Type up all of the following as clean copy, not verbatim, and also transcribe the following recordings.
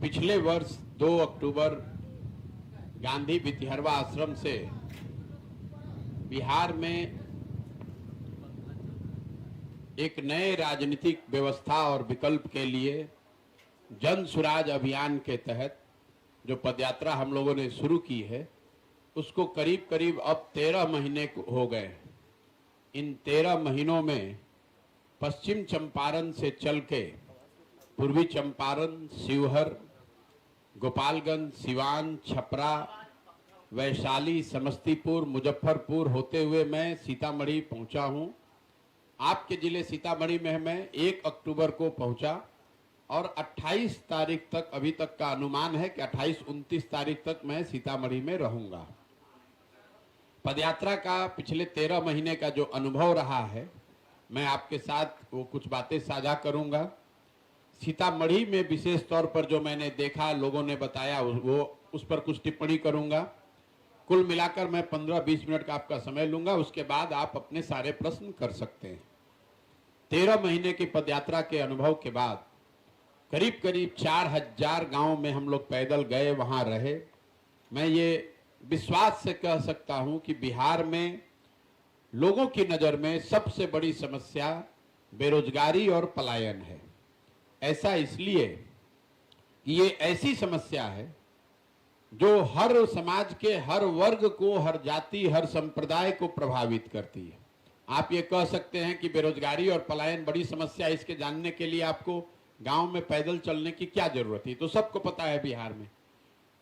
पिछले वर्ष 2 अक्टूबर गांधी वितिहरवा आश्रम से बिहार में एक नए राजनीतिक व्यवस्था और विकल्प के लिए जन सुराज अभियान के तहत जो पदयात्रा हम लोगों ने शुरू की है, उसको करीब करीब अब 13 महीने हो गए। इन 13 महीनों में पश्चिम चंपारण से चल के पूर्वी चंपारण, शिवहर, गोपालगंज, सिवान, छपरा, वैशाली, समस्तीपुर, मुजफ्फरपुर होते हुए मैं सीतामढ़ी पहुंचा हूं। आपके जिले सीतामढ़ी में मैं 1 अक्टूबर को पहुंचा और 28 तारीख तक, अभी तक का अनुमान है कि 28-29 तारीख तक मैं सीतामढ़ी में रहूंगा। पदयात्रा का पिछले 13 महीने का जो अनुभव रहा है, मैं आपके साथ वो कुछ बातें साझा करूंगा। सीतामढ़ी में विशेष तौर पर जो मैंने देखा, लोगों ने बताया, वो उस पर कुछ टिप्पणी करूंगा। कुल मिलाकर मैं 15-20 मिनट का आपका समय लूंगा, उसके बाद आप अपने सारे प्रश्न कर सकते हैं। 13 महीने की पदयात्रा के अनुभव के बाद करीब करीब 4000 गांव में हम लोग पैदल गए, वहां रहे। मैं ये विश्वास से कह सकता हूं कि बिहार में लोगों की नजर में सबसे बड़ी समस्या बेरोजगारी और पलायन है। ऐसा इसलिए कि ये ऐसी समस्या है जो हर समाज के हर वर्ग को, हर जाति, हर संप्रदाय को प्रभावित करती है। आप ये कह सकते हैं कि बेरोजगारी और पलायन बड़ी समस्या है, इसके जानने के लिए आपको गांव में पैदल चलने की क्या जरूरत है, तो सबको पता है बिहार में।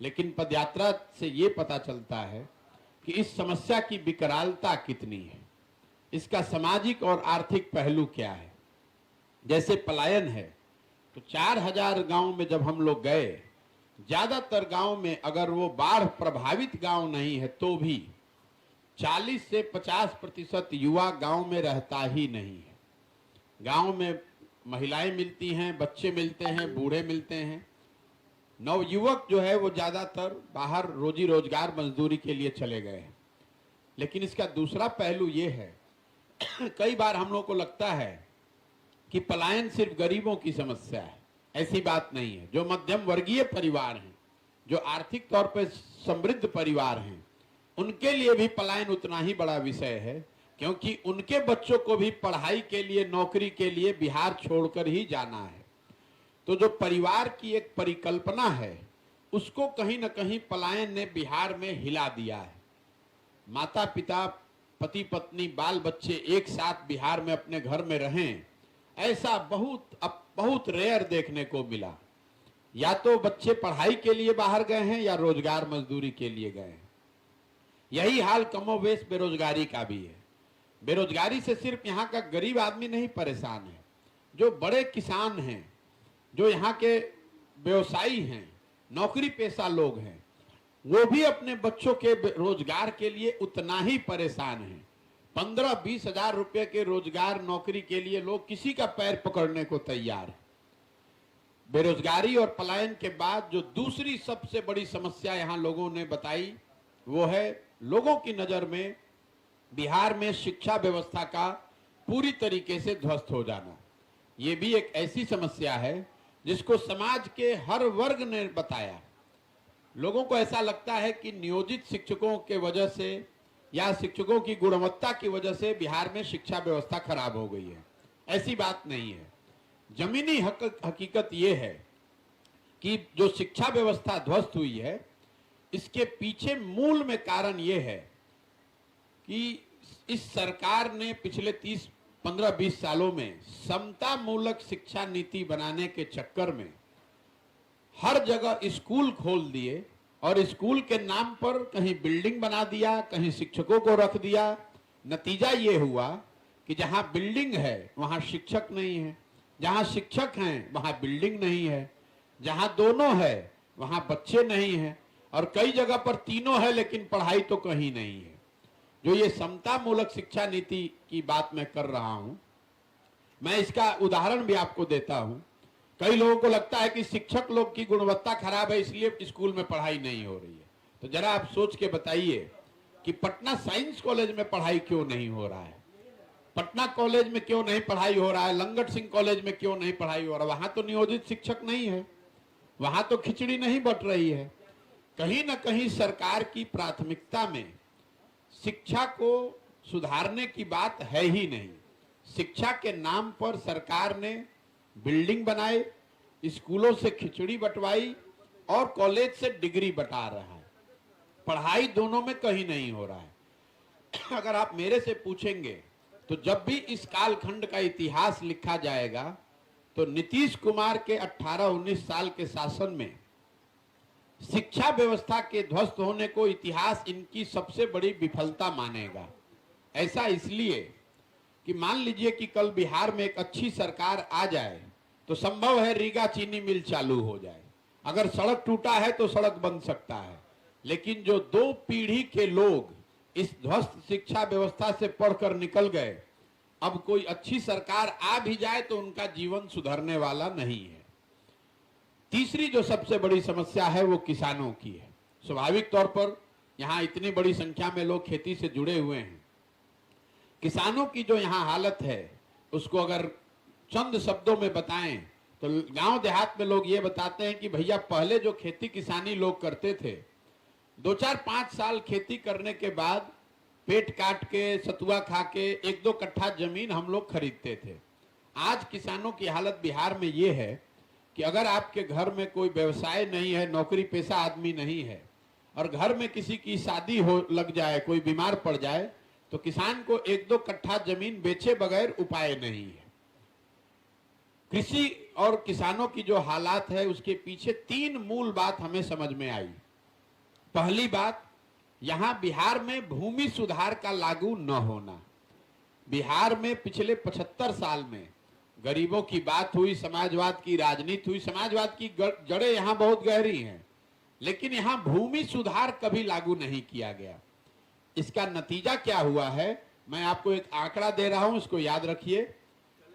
लेकिन पदयात्रा से ये पता चलता है कि इस समस्या की विकरालता कितनी है, इसका सामाजिक और आर्थिक पहलू क्या है। जैसे पलायन है तो 4000 गांव में जब हम लोग गए, ज्यादातर गांव में अगर वो बाढ़ प्रभावित गांव नहीं है तो भी 40 से 50% युवा गांव में रहता ही नहीं है। गांव में महिलाएं मिलती हैं, बच्चे मिलते हैं, बूढ़े मिलते हैं। नवयुवक जो है वो ज्यादातर बाहर रोजी रोजगार मजदूरी के लिए चले गए हैं। लेकिन इसका दूसरा पहलू ये है कई बार हम लोग को लगता है कि पलायन सिर्फ गरीबों की समस्या है। ऐसी बात नहीं है। जो मध्यम वर्गीय परिवार हैं, जो आर्थिक तौर पर समृद्ध परिवार हैं, उनके लिए भी पलायन उतना ही बड़ा विषय है, क्योंकि उनके बच्चों को भी पढ़ाई के लिए, नौकरी के लिए बिहार छोड़कर ही जाना है। तो जो परिवार की एक परिकल्पना है, उसको कहीं ना कहीं पलायन ने बिहार में हिला दिया है। माता पिता, पति पत्नी, बाल बच्चे एक साथ बिहार में अपने घर में रहें, ऐसा बहुत रेयर देखने को मिला। या तो बच्चे पढ़ाई के लिए बाहर गए हैं या रोजगार मजदूरी के लिए गए हैं। यही हाल कमोबेश बेरोजगारी का भी है। बेरोजगारी से सिर्फ यहाँ का गरीब आदमी नहीं परेशान है, जो बड़े किसान हैं, जो यहाँ के व्यवसायी हैं, नौकरी पेशा लोग हैं, वो भी अपने बच्चों के रोजगार के लिए उतना ही परेशान हैं। 15-20 हजार रुपए के रोजगार, नौकरी के लिए लोग किसी का पैर पकड़ने को तैयार है। बेरोजगारी और पलायन के बाद जो दूसरी सबसे बड़ी समस्या यहाँ लोगों ने बताई, वो है लोगों की नजर में बिहार में शिक्षा व्यवस्था का पूरी तरीके से ध्वस्त हो जाना। ये भी एक ऐसी समस्या है जिसको समाज के हर वर्ग ने बताया। लोगों को ऐसा लगता है कि नियोजित शिक्षकों के वजह से या शिक्षकों की गुणवत्ता की वजह से बिहार में शिक्षा व्यवस्था खराब हो गई है। ऐसी बात नहीं है। जमीनी हकीकत ये है कि जो शिक्षा व्यवस्था ध्वस्त हुई है, इसके पीछे मूल में कारण ये है कि इस सरकार ने पिछले 15-20 सालों में समता मूलक शिक्षा नीति बनाने के चक्कर में हर जगह स्कूल खोल दिए और स्कूल के नाम पर कहीं बिल्डिंग बना दिया, कहीं शिक्षकों को रख दिया। नतीजा ये हुआ कि जहां बिल्डिंग है वहां शिक्षक नहीं है, जहां शिक्षक हैं वहां बिल्डिंग नहीं है, जहां दोनों है वहां बच्चे नहीं हैं, और कई जगह पर तीनों है लेकिन पढ़ाई तो कहीं नहीं है। जो ये समता मूलक शिक्षा नीति की बात मैं कर रहा हूं, मैं इसका उदाहरण भी आपको देता हूं। कई लोगों को लगता है कि शिक्षक लोग की गुणवत्ता खराब है इसलिए स्कूल में पढ़ाई नहीं हो रही है। तो जरा आप सोच के बताइए कि पटना साइंस कॉलेज में पढ़ाई क्यों नहीं हो रहा है, पटना कॉलेज में क्यों नहीं पढ़ाई हो रहा है, लंगट सिंह कॉलेज में क्यों नहीं पढ़ाई हो रहा है? वहां तो नियोजित शिक्षक नहीं है। वहां तो खिचड़ी नहीं बट रही है। कहीं ना कहीं सरकार की प्राथमिकता में शिक्षा को सुधारने की बात है ही नहीं। शिक्षा के नाम पर सरकार ने बिल्डिंग बनाए, स्कूलों से खिचड़ी बंटवाई और कॉलेज से डिग्री बटा रहा है। पढ़ाई दोनों में कहीं नहीं हो रहा है। अगर आप मेरे से पूछेंगे तो जब भी इस कालखंड का इतिहास लिखा जाएगा तो नीतीश कुमार के 18-19 साल के शासन में शिक्षा व्यवस्था के ध्वस्त होने को इतिहास इनकी सबसे बड़ी विफलता मानेगा। ऐसा इसलिए कि मान लीजिए कि कल बिहार में एक अच्छी सरकार आ जाए तो संभव है रीगा चीनी मिल चालू हो जाए। अगर सड़क टूटा है तो सड़क बन सकता है, लेकिन जो 2 पीढ़ी के लोग इस ध्वस्त शिक्षा व्यवस्था से पढ़कर निकल गए, अब कोई अच्छी सरकार आ भी जाए तो उनका जीवन सुधरने वाला नहीं है। तीसरी जो सबसे बड़ी समस्या है वो किसानों की है। स्वाभाविक तौर पर यहां इतनी बड़ी संख्या में लोग खेती से जुड़े हुए हैं। किसानों की जो यहां हालत है उसको अगर चंद शब्दों में बताएं तो गांव देहात में लोग ये बताते हैं कि भैया पहले जो खेती किसानी लोग करते थे, 2-4-5 साल खेती करने के बाद पेट काट के सतुआ खा के 1-2 कट्ठा जमीन हम लोग खरीदते थे। आज किसानों की हालत बिहार में ये है कि अगर आपके घर में कोई व्यवसाय नहीं है, नौकरी पेशा आदमी नहीं है और घर में किसी की शादी हो लग जाए, कोई बीमार पड़ जाए, तो किसान को 1-2 कट्ठा जमीन बेचे बगैर उपाय नहीं है। कृषि और किसानों की जो हालात है उसके पीछे 3 मूल बात हमें समझ में आई। पहली बात, यहां बिहार में भूमि सुधार का लागू न होना। बिहार में पिछले 75 साल में गरीबों की बात हुई, समाजवाद की राजनीति हुई, समाजवाद की जड़ें यहां बहुत गहरी हैं, लेकिन यहां भूमि सुधार कभी लागू नहीं किया गया। इसका नतीजा क्या हुआ है, मैं आपको एक आंकड़ा दे रहा हूं, इसको याद रखिए।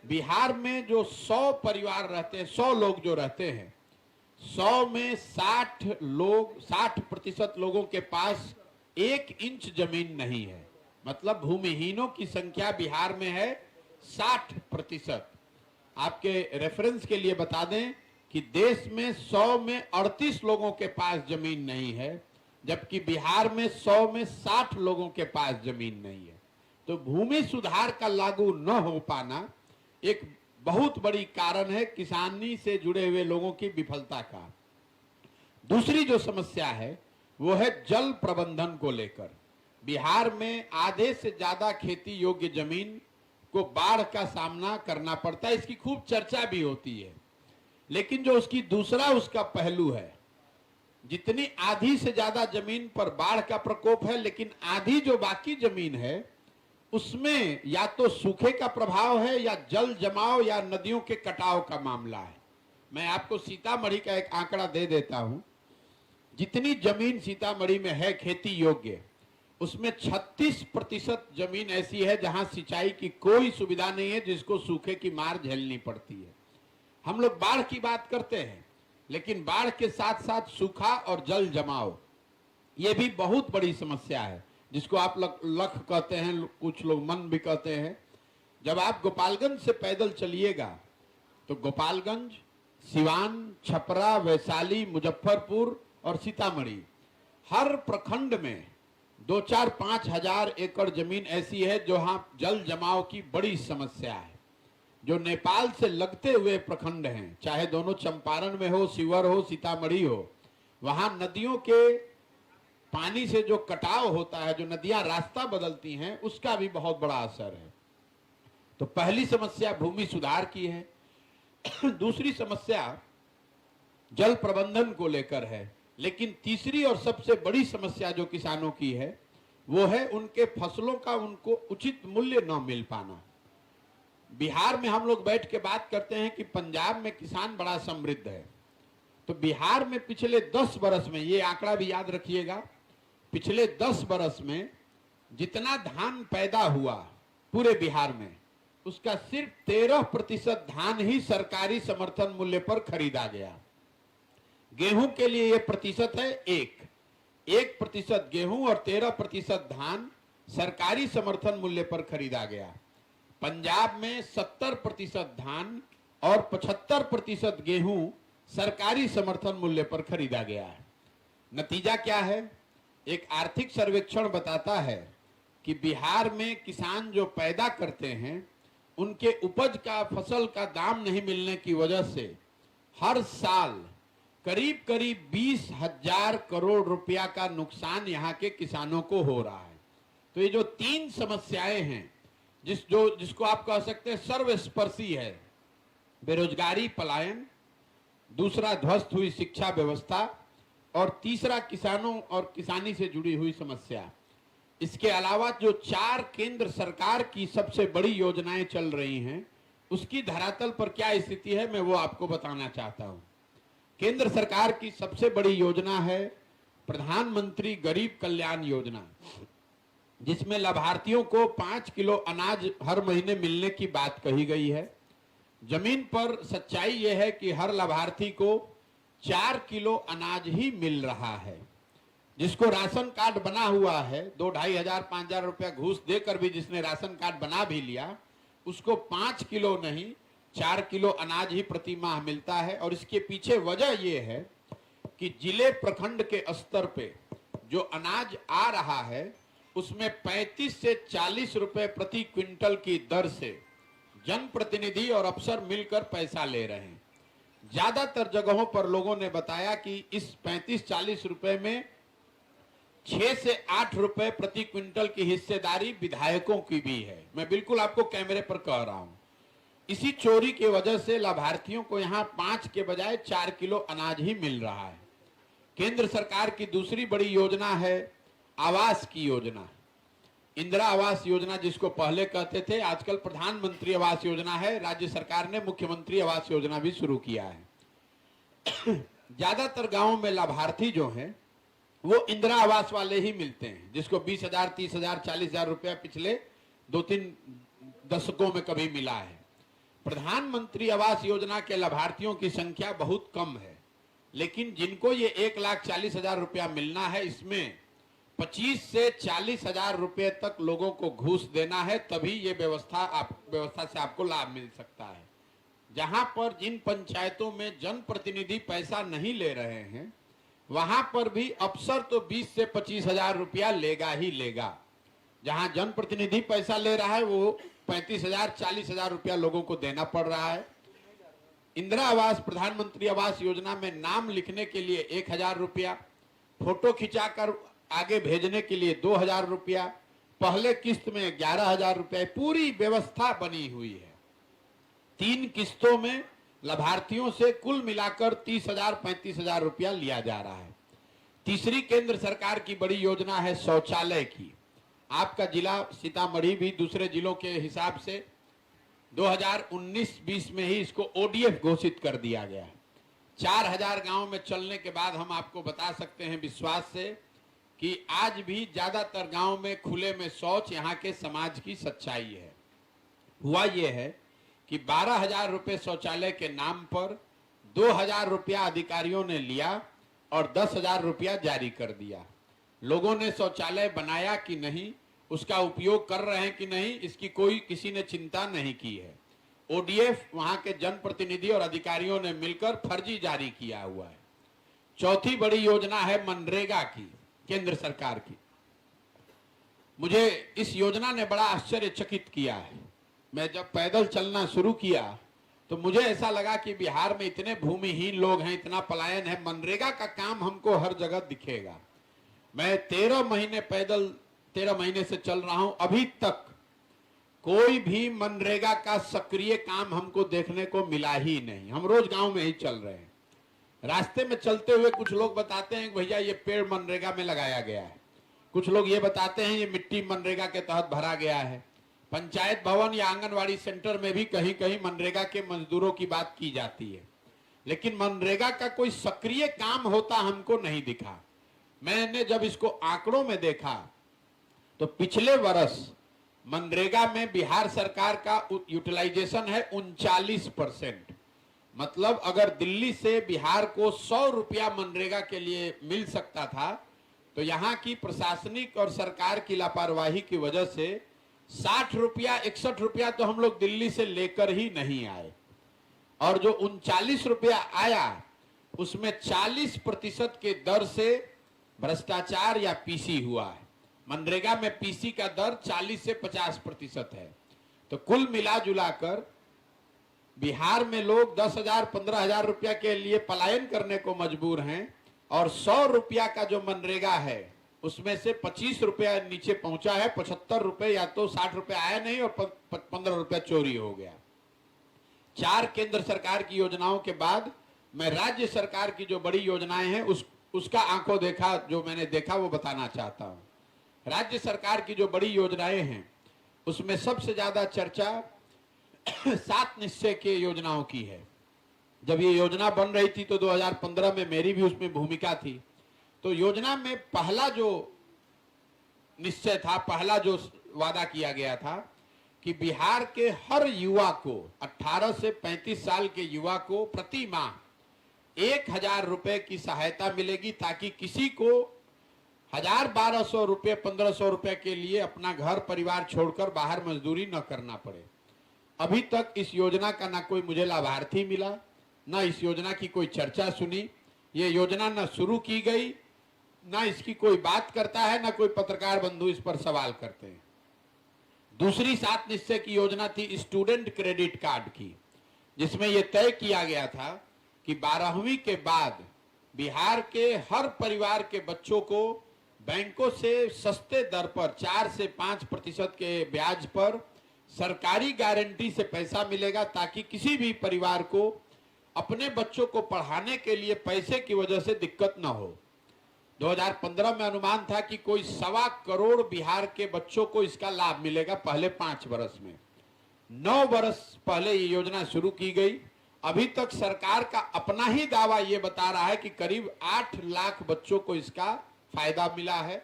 बिहार में जो 100 परिवार रहते हैं, 100 लोग जो रहते हैं, 100 में 60% लोगों के पास 1 इंच जमीन नहीं है। मतलब भूमिहीनों की संख्या बिहार में है 60%। आपके रेफरेंस के लिए बता दें कि देश में 100 में 38 लोगों के पास जमीन नहीं है, जबकि बिहार में 100 में 60 लोगों के पास जमीन नहीं है। तो भूमि सुधार का लागू न हो पाना एक बहुत बड़ी कारण है किसानी से जुड़े हुए लोगों की विफलता का। दूसरी जो समस्या है वो है जल प्रबंधन को लेकर। बिहार में आधे से ज्यादा खेती योग्य जमीन को बाढ़ का सामना करना पड़ता है। इसकी खूब चर्चा भी होती है, लेकिन जो उसकी दूसरा उसका पहलू है, जितनी आधी से ज्यादा जमीन पर बाढ़ का प्रकोप है, लेकिन आधी जो बाकी जमीन है उसमें या तो सूखे का प्रभाव है या जल जमाव या नदियों के कटाव का मामला है। मैं आपको सीतामढ़ी का एक आंकड़ा दे देता हूं। जितनी जमीन सीतामढ़ी में है खेती योग्य, उसमें 36% जमीन ऐसी है जहां सिंचाई की कोई सुविधा नहीं है, जिसको सूखे की मार झेलनी पड़ती है। हम लोग बाढ़ की बात करते हैं, लेकिन बाढ़ के साथ साथ सूखा और जल जमाव ये भी बहुत बड़ी समस्या है, जिसको आप लख कहते हैं, कुछ लोग मन भी कहते हैं। जब आप गोपालगंज से पैदल चलिएगा तो गोपालगंज, सिवान, छपरा, वैशाली, मुजफ्फरपुर और सीतामढ़ी, हर प्रखंड में 2-4-5 हजार एकड़ जमीन ऐसी है जहां जल जमाव की बड़ी समस्या है। जो नेपाल से लगते हुए प्रखंड हैं, चाहे दोनों चंपारण में हो, शिवर हो, सीतामढ़ी हो, वहां नदियों के पानी से जो कटाव होता है, जो नदियां रास्ता बदलती हैं, उसका भी बहुत बड़ा असर है। तो पहली समस्या भूमि सुधार की है। दूसरी समस्या जल प्रबंधन को लेकर है, लेकिन तीसरी और सबसे बड़ी समस्या जो किसानों की है वो है उनके फसलों का उनको उचित मूल्य न मिल पाना। बिहार में हम लोग बैठ के बात करते हैं कि पंजाब में किसान बड़ा समृद्ध है, तो बिहार में पिछले 10 बरस में, ये आंकड़ा भी याद रखिएगा, पिछले 10 बरस में जितना धान पैदा हुआ पूरे बिहार में, उसका सिर्फ 13% धान ही सरकारी समर्थन मूल्य पर खरीदा गया। गेहूं के लिए यह प्रतिशत है 1% गेहूं और 13% धान सरकारी समर्थन मूल्य पर खरीदा गया। पंजाब में 70% धान और 75% गेहूं सरकारी समर्थन मूल्य पर खरीदा गया है। नतीजा क्या है? एक आर्थिक सर्वेक्षण बताता है कि बिहार में किसान जो पैदा करते हैं उनके उपज का, फसल का दाम नहीं मिलने की वजह से हर साल करीब करीब 20,000 करोड़ रुपया का नुकसान यहाँ के किसानों को हो रहा है। तो ये जो तीन समस्याएं हैं जिसको आप कह सकते हैं सर्वस्पर्शी है, बेरोजगारी, पलायन, दूसरा ध्वस्त हुई शिक्षा व्यवस्था और तीसरा किसानों और किसानी से जुड़ी हुई समस्या। इसके अलावा जो 4 केंद्र सरकार की सबसे बड़ी योजनाएं चल रही हैं उसकी धरातल पर क्या स्थिति है मैं वो आपको बताना चाहता हूं। केंद्र सरकार की सबसे बड़ी योजना है प्रधानमंत्री गरीब कल्याण योजना, जिसमें लाभार्थियों को 5 किलो अनाज हर महीने मिलने की बात कही गई है। जमीन पर सच्चाई यह है कि हर लाभार्थी को 4 किलो अनाज ही मिल रहा है। जिसको राशन कार्ड बना हुआ है, 2-2.5 हजार 5,000 रुपया घूस देकर भी जिसने राशन कार्ड बना भी लिया, उसको 5 किलो नहीं 4 किलो अनाज ही प्रति माह मिलता है। और इसके पीछे वजह यह है कि जिले प्रखंड के स्तर पे जो अनाज आ रहा है उसमें 35 से 40 रुपए प्रति क्विंटल की दर से जनप्रतिनिधि और अफसर मिलकर पैसा ले रहे हैं। ज्यादातर जगहों पर लोगों ने बताया कि इस 35-40 रुपए में 6 से 8 रुपए प्रति क्विंटल की हिस्सेदारी विधायकों की भी है। मैं बिल्कुल आपको कैमरे पर कह रहा हूं। इसी चोरी की वजह से लाभार्थियों को यहां 5 के बजाय 4 किलो अनाज ही मिल रहा है। केंद्र सरकार की दूसरी बड़ी योजना है आवास की योजना, इंदिरा आवास योजना, जिसको पहले कहते थे, आजकल प्रधानमंत्री आवास योजना है। राज्य सरकार ने मुख्यमंत्री आवास योजना भी शुरू किया है। ज्यादातर गांवों में लाभार्थी जो हैं वो इंदिरा आवास वाले ही मिलते हैं, जिसको 20,000, 30,000, 40,000 रुपया पिछले 2-3 दशकों में कभी मिला है। प्रधानमंत्री आवास योजना के लाभार्थियों की संख्या बहुत कम है, लेकिन जिनको ये 1,40,000 रुपया मिलना है, इसमें 25 से 40,000 रुपये तक लोगों को घूस देना है, तभी ये व्यवस्था से आपको लाभ मिल सकता है। जहां पर जिन पंचायतों में जनप्रतिनिधि पैसा नहीं ले रहे हैं वहां पर भी अफसर तो 20 से 25,000 रुपया लेगा ही लेगा। जहां जनप्रतिनिधि पैसा ले रहा है वो 35,000, 40,000 रुपया लोगों को देना पड़ रहा है। इंदिरा आवास, प्रधानमंत्री आवास योजना में नाम लिखने के लिए 1,000 रुपया, फोटो खिंचाकर आगे भेजने के लिए 2,000 रुपया, पहले किस्त में 11,000 रुपया, पूरी व्यवस्था बनी हुई है। 3 किस्तों में लाभार्थियों से कुल मिलाकर 30,000, 35,000 रुपया लिया जा रहा है। तीसरी केंद्र सरकार की बड़ी योजना है शौचालय की। आपका जिला सीतामढ़ी भी दूसरे जिलों के हिसाब से 2019-20 में ही इसको ओडीएफ घोषित कर दिया गया है। 4,000 गांव में चलने के बाद हम आपको बता सकते हैं विश्वास से कि आज भी ज्यादातर गांव में खुले में शौच यहाँ के समाज की सच्चाई है। हुआ यह है कि 12,000 रुपये शौचालय के नाम पर 2,000 रुपया अधिकारियों ने लिया और 10,000 रुपया जारी कर दिया। लोगों ने शौचालय बनाया कि नहीं, उसका उपयोग कर रहे हैं कि नहीं, इसकी कोई किसी ने चिंता नहीं की है। ओडीएफ वहां के जनप्रतिनिधि और अधिकारियों ने मिलकर फर्जी जारी किया हुआ है। चौथी बड़ी योजना है मनरेगा की, केंद्र सरकार की। मुझे इस योजना ने बड़ा आश्चर्यचकित किया है। मैं जब पैदल चलना शुरू किया तो मुझे ऐसा लगा कि बिहार में इतने भूमिहीन लोग हैं, इतना पलायन है, मनरेगा का काम हमको हर जगह दिखेगा। मैं 13 महीने से चल रहा हूं, अभी तक कोई भी मनरेगा का सक्रिय काम हमको देखने को मिला ही नहीं। हम रोज गांव में ही चल रहे हैं। रास्ते में चलते हुए कुछ लोग बताते हैं भैया ये पेड़ मनरेगा में लगाया गया है, कुछ लोग ये बताते हैं ये मिट्टी मनरेगा के तहत भरा गया है। पंचायत भवन या आंगनवाड़ी सेंटर में भी कहीं कहीं मनरेगा के मजदूरों की बात की जाती है, लेकिन मनरेगा का कोई सक्रिय काम होता हमको नहीं दिखा। मैंने जब इसको आंकड़ों में देखा तो पिछले वर्ष मनरेगा में बिहार सरकार का यूटिलाइजेशन है 39%। मतलब अगर दिल्ली से बिहार को 100 रुपया मनरेगा के लिए मिल सकता था तो यहाँ की प्रशासनिक और सरकार की लापरवाही की वजह से 60 रुपया 61 रुपया तो हम लोग दिल्ली से लेकर ही नहीं आए। और जो 39 रुपया आया उसमें 40% के दर से भ्रष्टाचार या पीसी हुआ है। मनरेगा में पीसी का दर 40 से 50% है। तो कुल मिला जुलाकर बिहार में लोग 10,000 15,000 रुपया के लिए पलायन करने को मजबूर हैं, और 100 रुपया का जो मनरेगा है उसमें से 25 रुपया नीचे पहुंचा है, 75 रुपए या तो 60 रुपए आया नहीं और 15 रुपया चोरी हो गया। 4 केंद्र सरकार की योजनाओं के बाद मैं राज्य सरकार की जो बड़ी योजनाएं हैं उसका आंखों देखा जो मैंने देखा वो बताना चाहता हूं। राज्य सरकार की जो बड़ी योजनाएं हैं उसमें सबसे ज्यादा चर्चा 7 निश्चय के योजनाओं की है। जब ये योजना बन रही थी तो 2015 में मेरी भी उसमें भूमिका थी। तो योजना में पहला जो निश्चय था, पहला जो वादा किया गया था कि बिहार के हर युवा को, 18 से 35 साल के युवा को प्रति माह 1,000 रुपए की सहायता मिलेगी, ताकि किसी को 1,000 1,200 रुपए 1,500 रुपए के लिए अपना घर परिवार छोड़कर बाहर मजदूरी न करना पड़े। अभी तक इस योजना का ना कोई मुझे लाभार्थी मिला, ना इस योजना की कोई चर्चा सुनी। ये योजना न शुरू की गई, ना इसकी कोई बात करता है, ना कोई पत्रकार बंधु इस पर सवाल करते हैं। दूसरी 7 निश्चय की योजना थी स्टूडेंट क्रेडिट कार्ड की, जिसमें यह तय किया गया था कि 12वीं के बाद बिहार के हर परिवार के बच्चों को बैंकों से सस्ते दर पर 4 से 5% के ब्याज पर सरकारी गारंटी से पैसा मिलेगा, ताकि किसी भी परिवार को अपने बच्चों को पढ़ाने के लिए पैसे की वजह से दिक्कत न हो। 2015 में अनुमान था कि कोई 1.25 करोड़ बिहार के बच्चों को इसका लाभ मिलेगा पहले 5 वर्ष में। 9 वर्ष पहले ये योजना शुरू की गई। अभी तक सरकार का अपना ही दावा ये बता रहा है कि करीब 8 लाख बच्चों को इसका फायदा मिला है।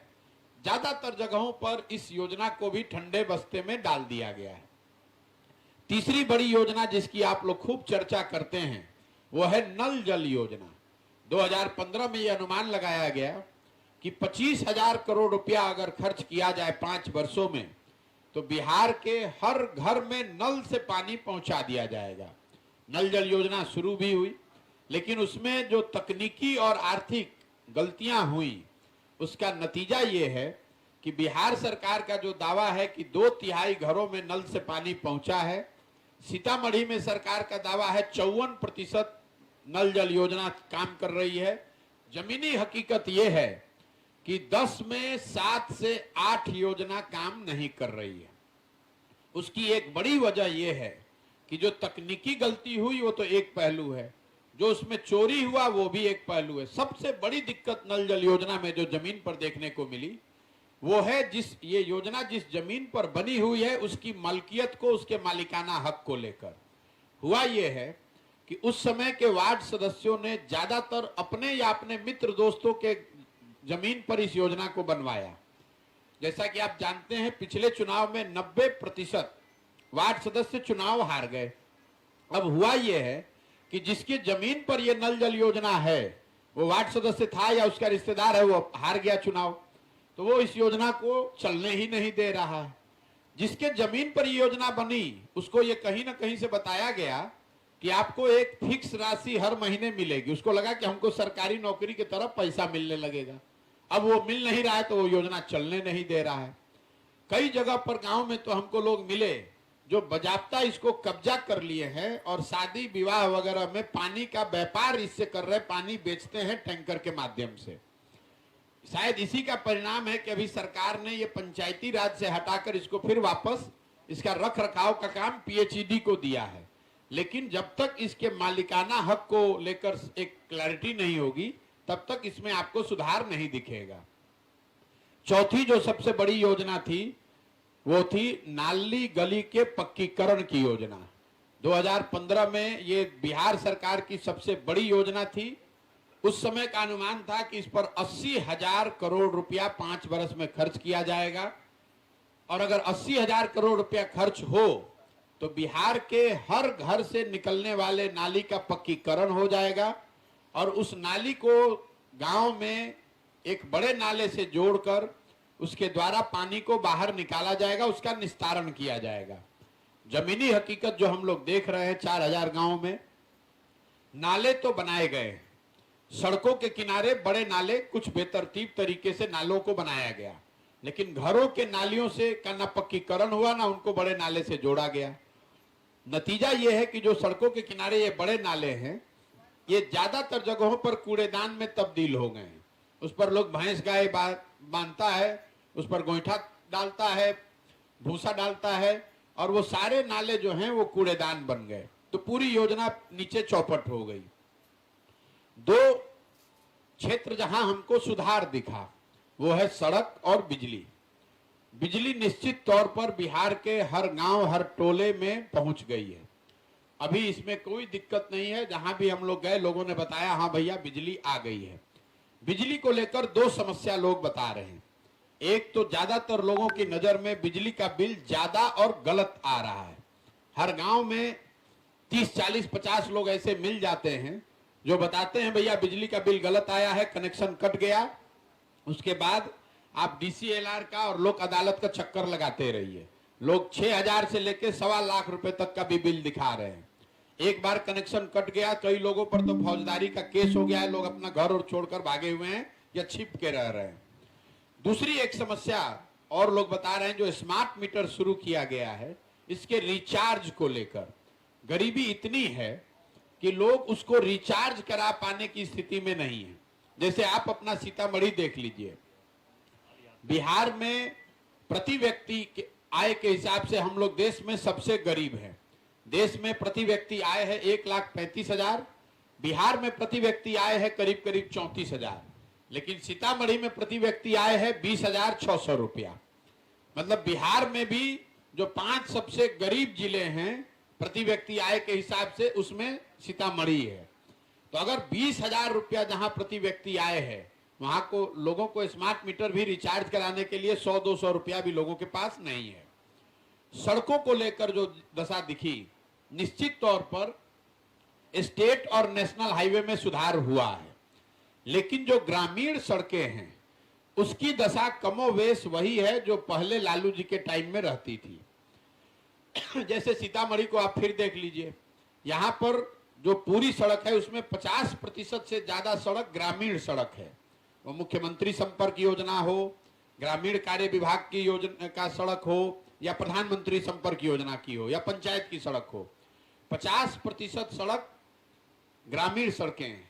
ज्यादातर जगहों पर इस योजना को भी ठंडे बस्ते में डाल दिया गया है। तीसरी बड़ी योजना जिसकी आप लोग खूब चर्चा करते हैं वो है नल जल योजना। 2015 में यह अनुमान लगाया गया कि 25,000 करोड़ रुपया अगर खर्च किया जाए 5 वर्षों में तो बिहार के हर घर में नल से पानी पहुंचा दिया जाएगा। नल जल योजना शुरू भी हुई, लेकिन उसमें जो तकनीकी और आर्थिक गलतियां हुई उसका नतीजा ये है कि बिहार सरकार का जो दावा है कि 2/3 घरों में नल से पानी पहुंचा है, सीतामढ़ी में सरकार का दावा है 54% नल जल योजना काम कर रही है। जमीनी हकीकत यह है कि 10 में 7 से 8 योजना काम नहीं कर रही है। उसकी एक बड़ी वजह यह है कि जो तकनीकी गलती हुई वो तो एक पहलू है, जो उसमें चोरी हुआ वो भी एक पहलू है। सबसे बड़ी दिक्कत नल जल योजना में जो जमीन पर देखने को मिली वो है ये योजना जिस जमीन पर बनी हुई है उसकी मलकियत को, उसके मालिकाना हक को लेकर हुआ ये है कि उस समय के वार्ड सदस्यों ने ज्यादातर अपने या अपने मित्र दोस्तों के जमीन पर इस योजना को बनवाया। जैसा कि आप जानते हैं पिछले चुनाव में 90% वार्ड सदस्य चुनाव हार गए। अब हुआ यह है कि जिसकी जमीन पर यह नल जल योजना है वो वार्ड सदस्य था या उसका रिश्तेदार है, वो हार गया चुनाव, तो वो इस योजना को चलने ही नहीं दे रहा है। जिसके जमीन पर यह योजना बनी उसको ये कहीं ना कहीं से बताया गया कि आपको एक फिक्स राशि हर महीने मिलेगी। उसको लगा कि हमको सरकारी नौकरी की तरफ पैसा मिलने लगेगा। अब वो मिल नहीं रहा है तो वो योजना चलने नहीं दे रहा है। कई जगह पर गांव में तो हमको लोग मिले जो बजाबता इसको कब्जा कर लिए हैं और शादी विवाह वगैरह में पानी का व्यापार इससे कर रहे, पानी बेचते हैं टैंकर के माध्यम से। शायद इसी का परिणाम है कि अभी सरकार ने ये पंचायती राज से हटाकर इसको फिर वापस इसका रख रखाव का काम पीएचईडी को दिया है। लेकिन जब तक इसके मालिकाना हक को लेकर एक क्लैरिटी नहीं होगी तब तक इसमें आपको सुधार नहीं दिखेगा। चौथी जो सबसे बड़ी योजना थी वो थी नाली गली के पक्कीकरण की योजना। 2015 में ये बिहार सरकार की सबसे बड़ी योजना थी। उस समय का अनुमान था कि इस पर 80,000 करोड़ रुपया 5 वर्ष में खर्च किया जाएगा, और अगर 80,000 करोड़ रुपया खर्च हो तो बिहार के हर घर से निकलने वाले नाली का पक्कीकरण हो जाएगा, और उस नाली को गांव में एक बड़े नाले से जोड़कर उसके द्वारा पानी को बाहर निकाला जाएगा, उसका निस्तारण किया जाएगा। जमीनी हकीकत जो हम लोग देख रहे हैं 4,000 गांवों में नाले तो बनाए गए, सड़कों के किनारे बड़े नाले कुछ बेतरतीब तरीके से नालों को बनाया गया, लेकिन घरों के नालियों से का ना पक्कीकरण हुआ ना उनको बड़े नाले से जोड़ा गया। नतीजा यह है कि जो सड़कों के किनारे ये बड़े नाले हैं, ये ज्यादातर जगहों पर कूड़ेदान में तब्दील हो गए हैं। उस पर लोग भैंस गाय बांधता है, उस पर गोईठा डालता है, भूसा डालता है, और वो सारे नाले जो हैं वो कूड़ेदान बन गए। तो पूरी योजना नीचे चौपट हो गई। दो क्षेत्र जहां हमको सुधार दिखा वो है सड़क और बिजली। बिजली निश्चित तौर पर बिहार के हर गांव हर टोले में पहुंच गई है, अभी इसमें कोई दिक्कत नहीं है। जहां भी हम लोग गए लोगों ने बताया हाँ भैया बिजली आ गई है। बिजली को लेकर दो समस्या लोग बता रहे हैं। एक तो ज्यादातर लोगों की नजर में बिजली का बिल ज्यादा और गलत आ रहा है। हर गांव में 30, 40, 50 लोग ऐसे मिल जाते हैं जो बताते हैं भैया बिजली का बिल गलत आया है, कनेक्शन कट गया। उसके बाद आप DCLR का और लोक अदालत का चक्कर लगाते रहिए। लोग 6,000 से लेकर 1.25 लाख रुपए तक का भी बिल दिखा रहे हैं। एक बार कनेक्शन कट गया, कई लोगों पर तो फौजदारी का केस हो गया है, लोग अपना घर और छोड़कर भागे हुए हैं या छिप के रह रहे हैं। दूसरी एक समस्या और लोग बता रहे हैं, जो स्मार्ट मीटर शुरू किया गया है, इसके रिचार्ज को लेकर गरीबी इतनी है कि लोग उसको रिचार्ज करा पाने की स्थिति में नहीं है। जैसे आप अपना सीतामढ़ी देख लीजिए, बिहार में प्रति व्यक्ति के आय के हिसाब से हम लोग देश में सबसे गरीब हैं। देश में प्रति व्यक्ति आय है 1,35,000, बिहार में प्रति व्यक्ति आय है करीब करीब 34,000, लेकिन सीतामढ़ी में प्रति व्यक्ति आय है 20,600 रुपया। मतलब बिहार में भी जो 5 सबसे गरीब जिले हैं प्रति व्यक्ति आय के हिसाब से, उसमें सीतामढ़ी है। तो अगर 20,000 रुपया जहां प्रति व्यक्ति आय है, वहां को लोगों को स्मार्ट मीटर भी रिचार्ज कराने के लिए 100-200 रुपया भी लोगों के पास नहीं है। सड़कों को लेकर जो दशा दिखी, निश्चित तौर पर स्टेट और नेशनल हाईवे में सुधार हुआ है, लेकिन जो ग्रामीण सड़कें हैं उसकी दशा कमोवेश वही है जो पहले लालू जी के टाइम में रहती थी। जैसे सीतामढ़ी को आप फिर देख लीजिए, यहां पर जो पूरी सड़क है उसमें 50% से ज्यादा सड़क ग्रामीण सड़क है। वो मुख्यमंत्री संपर्क योजना हो, ग्रामीण कार्य विभाग की योजना का सड़क हो, या प्रधानमंत्री संपर्क योजना की हो, या पंचायत की सड़क हो, 50% सड़क ग्रामीण सड़कें हैं।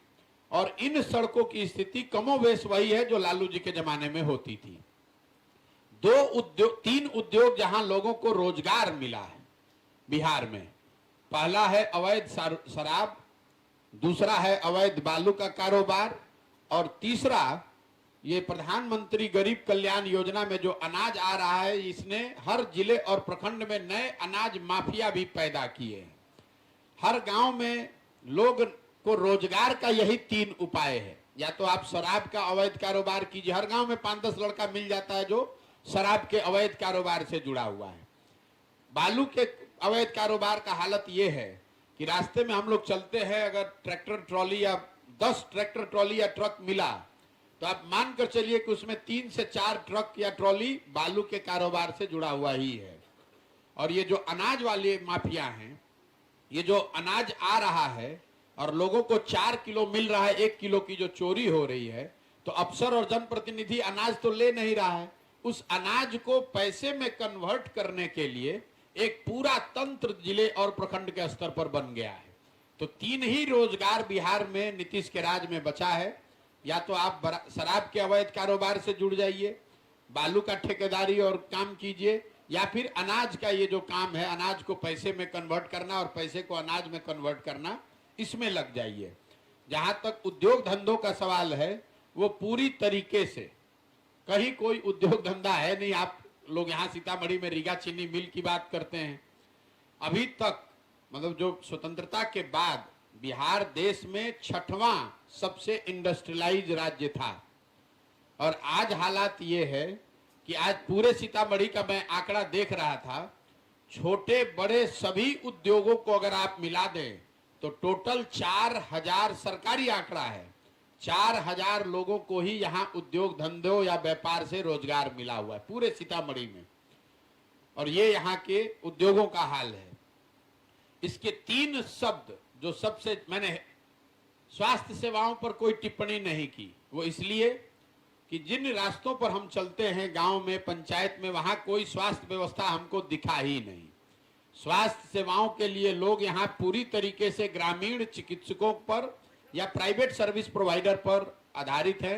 और इन सड़कों की स्थिति कमोवेश वही है जो लालू जी के जमाने में होती थी। 3 उद्योग जहां लोगों को रोजगार मिला है बिहार में, पहला है अवैध शराब, दूसरा है अवैध बालू का कारोबार, और तीसरा ये प्रधानमंत्री गरीब कल्याण योजना में जो अनाज आ रहा है, इसने हर जिले और प्रखंड में नए अनाज माफिया भी पैदा किए हैं। हर गांव में लोग को रोजगार का यही 3 उपाय है। या तो आप शराब का अवैध कारोबार कीजिए, हर गांव में 5-10 लड़का मिल जाता है जो शराब के अवैध कारोबार से जुड़ा हुआ है। बालू के अवैध कारोबार का हालत यह है कि रास्ते में हम लोग चलते हैं, अगर ट्रैक्टर ट्रॉली या 10 ट्रैक्टर ट्रॉली या ट्रक मिला तो आप मानकर चलिए कि उसमें 3 से 4 ट्रक या ट्रॉली बालू के कारोबार से जुड़ा हुआ ही है। और ये जो अनाज वाले माफिया हैं, ये जो अनाज आ रहा है और लोगों को 4 किलो मिल रहा है, 1 किलो की जो चोरी हो रही है, तो अफसर और जनप्रतिनिधि अनाज तो ले नहीं रहा है, उस अनाज को पैसे में कन्वर्ट करने के लिए एक पूरा तंत्र जिले और प्रखंड के स्तर पर बन गया है। तो 3 ही रोजगार बिहार में नीतीश के राज में बचा है। या तो आप शराब के अवैध कारोबार से जुड़ जाइए, बालू का ठेकेदारी और काम कीजिए, या फिर अनाज का ये जो काम है, अनाज को पैसे में कन्वर्ट करना और पैसे को अनाज में कन्वर्ट करना, इसमें लग जाइए। जहां तक उद्योग धंधों का सवाल है, वो पूरी तरीके से कहीं कोई उद्योग धंधा है नहीं। आप लोग यहाँ सीतामढ़ी में रीगा चीनी मिल की बात करते हैं, अभी तक मतलब जो स्वतंत्रता के बाद बिहार देश में 6वां सबसे इंडस्ट्रियलाइज राज्य था। और आज हालात ये है कि आज पूरे सीतामढ़ी का मैं आंकड़ा देख रहा था, छोटे बड़े सभी उद्योगों को अगर आप मिला दें तो टोटल 4,000 सरकारी आंकड़ा है, 4,000 लोगों को ही यहाँ उद्योग धंधों या व्यापार से रोजगार मिला हुआ है पूरे सीतामढ़ी में। और ये यहाँ के उद्योगों का हाल है। इसके 3 शब्द जो सबसे मैंने स्वास्थ्य सेवाओं पर कोई टिप्पणी नहीं की। वो इसलिए कि जिन रास्तों पर हम चलते हैं गांव में, पंचायत में, वहां कोई स्वास्थ्य व्यवस्था हमको दिखा ही नहीं। स्वास्थ्य सेवाओं के लिए लोग यहाँ पूरी तरीके से ग्रामीण चिकित्सकों पर या प्राइवेट सर्विस प्रोवाइडर पर आधारित है।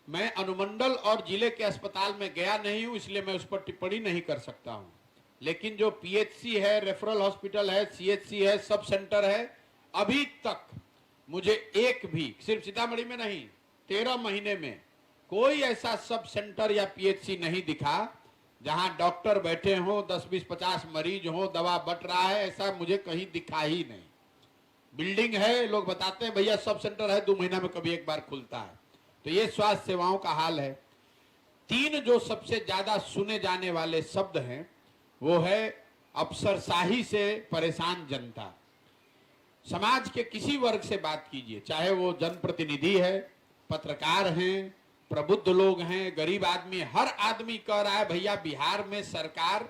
मैं अनुमंडल और जिले के अस्पताल में गया नहीं हूं, इसलिए मैं उस पर टिप्पणी नहीं कर सकता हूं। लेकिन जो पीएचसी है, रेफरल हॉस्पिटल है, सीएचसी है, सब सेंटर है, अभी तक मुझे एक भी, सिर्फ सीतामढ़ी में नहीं, 13 महीने में कोई ऐसा सब सेंटर या पीएचसी नहीं दिखा जहां डॉक्टर बैठे हों, 10, 20, 50 मरीज हों, दवा बंट रहा है, ऐसा मुझे कहीं दिखा ही नहीं। बिल्डिंग है, लोग बताते हैं भैया सब सेंटर है, 2 महीना में कभी एक बार खुलता है। तो ये स्वास्थ्य सेवाओं का हाल है। 3 जो सबसे ज्यादा सुने जाने वाले शब्द हैं वो है अफसरशाही से परेशान जनता। समाज के किसी वर्ग से बात कीजिए, चाहे वो जनप्रतिनिधि है, पत्रकार हैं, प्रबुद्ध लोग हैं, गरीब आदमी, हर आदमी कह रहा है भैया बिहार में सरकार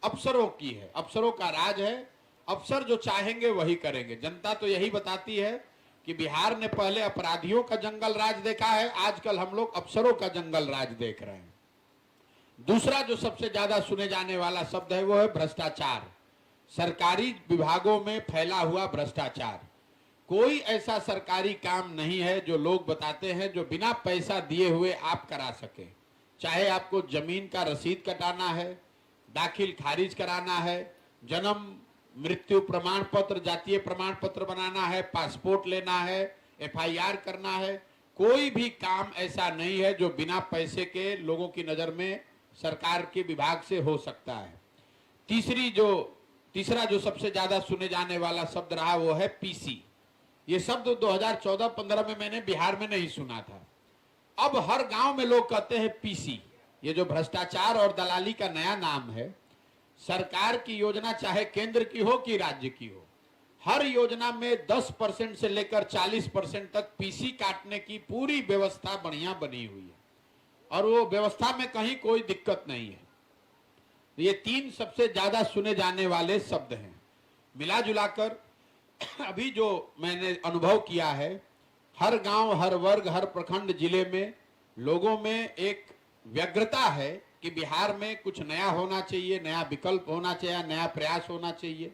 अफसरों की है, अफसरों का राज है, अफसर जो चाहेंगे वही करेंगे। जनता तो यही बताती है कि बिहार ने पहले अपराधियों का जंगल राज देखा है, आजकल हम लोग अफसरों का जंगल राज देख रहे हैं। दूसरा जो सबसे ज्यादा सुने जाने वाला शब्द है वो है भ्रष्टाचार। सरकारी विभागों में फैला हुआ भ्रष्टाचार। कोई ऐसा सरकारी काम नहीं है जो लोग बताते हैं जो बिना पैसा दिए हुए आप करा सके। चाहे आपको जमीन का रसीद कटाना है, दाखिल खारिज कराना है, जन्म मृत्यु प्रमाण पत्र, जातीय प्रमाण पत्र बनाना है, पासपोर्ट लेना है, एफआईआर करना है, कोई भी काम ऐसा नहीं है जो बिना पैसे के लोगों की नजर में सरकार के विभाग से हो सकता है। तीसरा जो सबसे ज्यादा सुने जाने वाला शब्द रहा वो है पीसी। ये शब्द 2014-15 में मैंने बिहार में नहीं सुना था। अब हर गांव में लोग कहते हैं पीसी। ये जो भ्रष्टाचार और दलाली का नया नाम है, सरकार की योजना चाहे केंद्र की हो कि राज्य की हो, हर योजना में 10% से लेकर 40% तक पीसी काटने की पूरी व्यवस्था बढ़िया बनी हुई है और वो व्यवस्था में कहीं कोई दिक्कत नहीं है। ये 3 सबसे ज्यादा सुने जाने वाले शब्द हैं। मिला जुलाकर अभी जो मैंने अनुभव किया है, हर गांव, हर वर्ग, हर प्रखंड, जिले में लोगों में एक व्यग्रता है कि बिहार में कुछ नया होना चाहिए, नया विकल्प होना चाहिए, नया प्रयास होना चाहिए।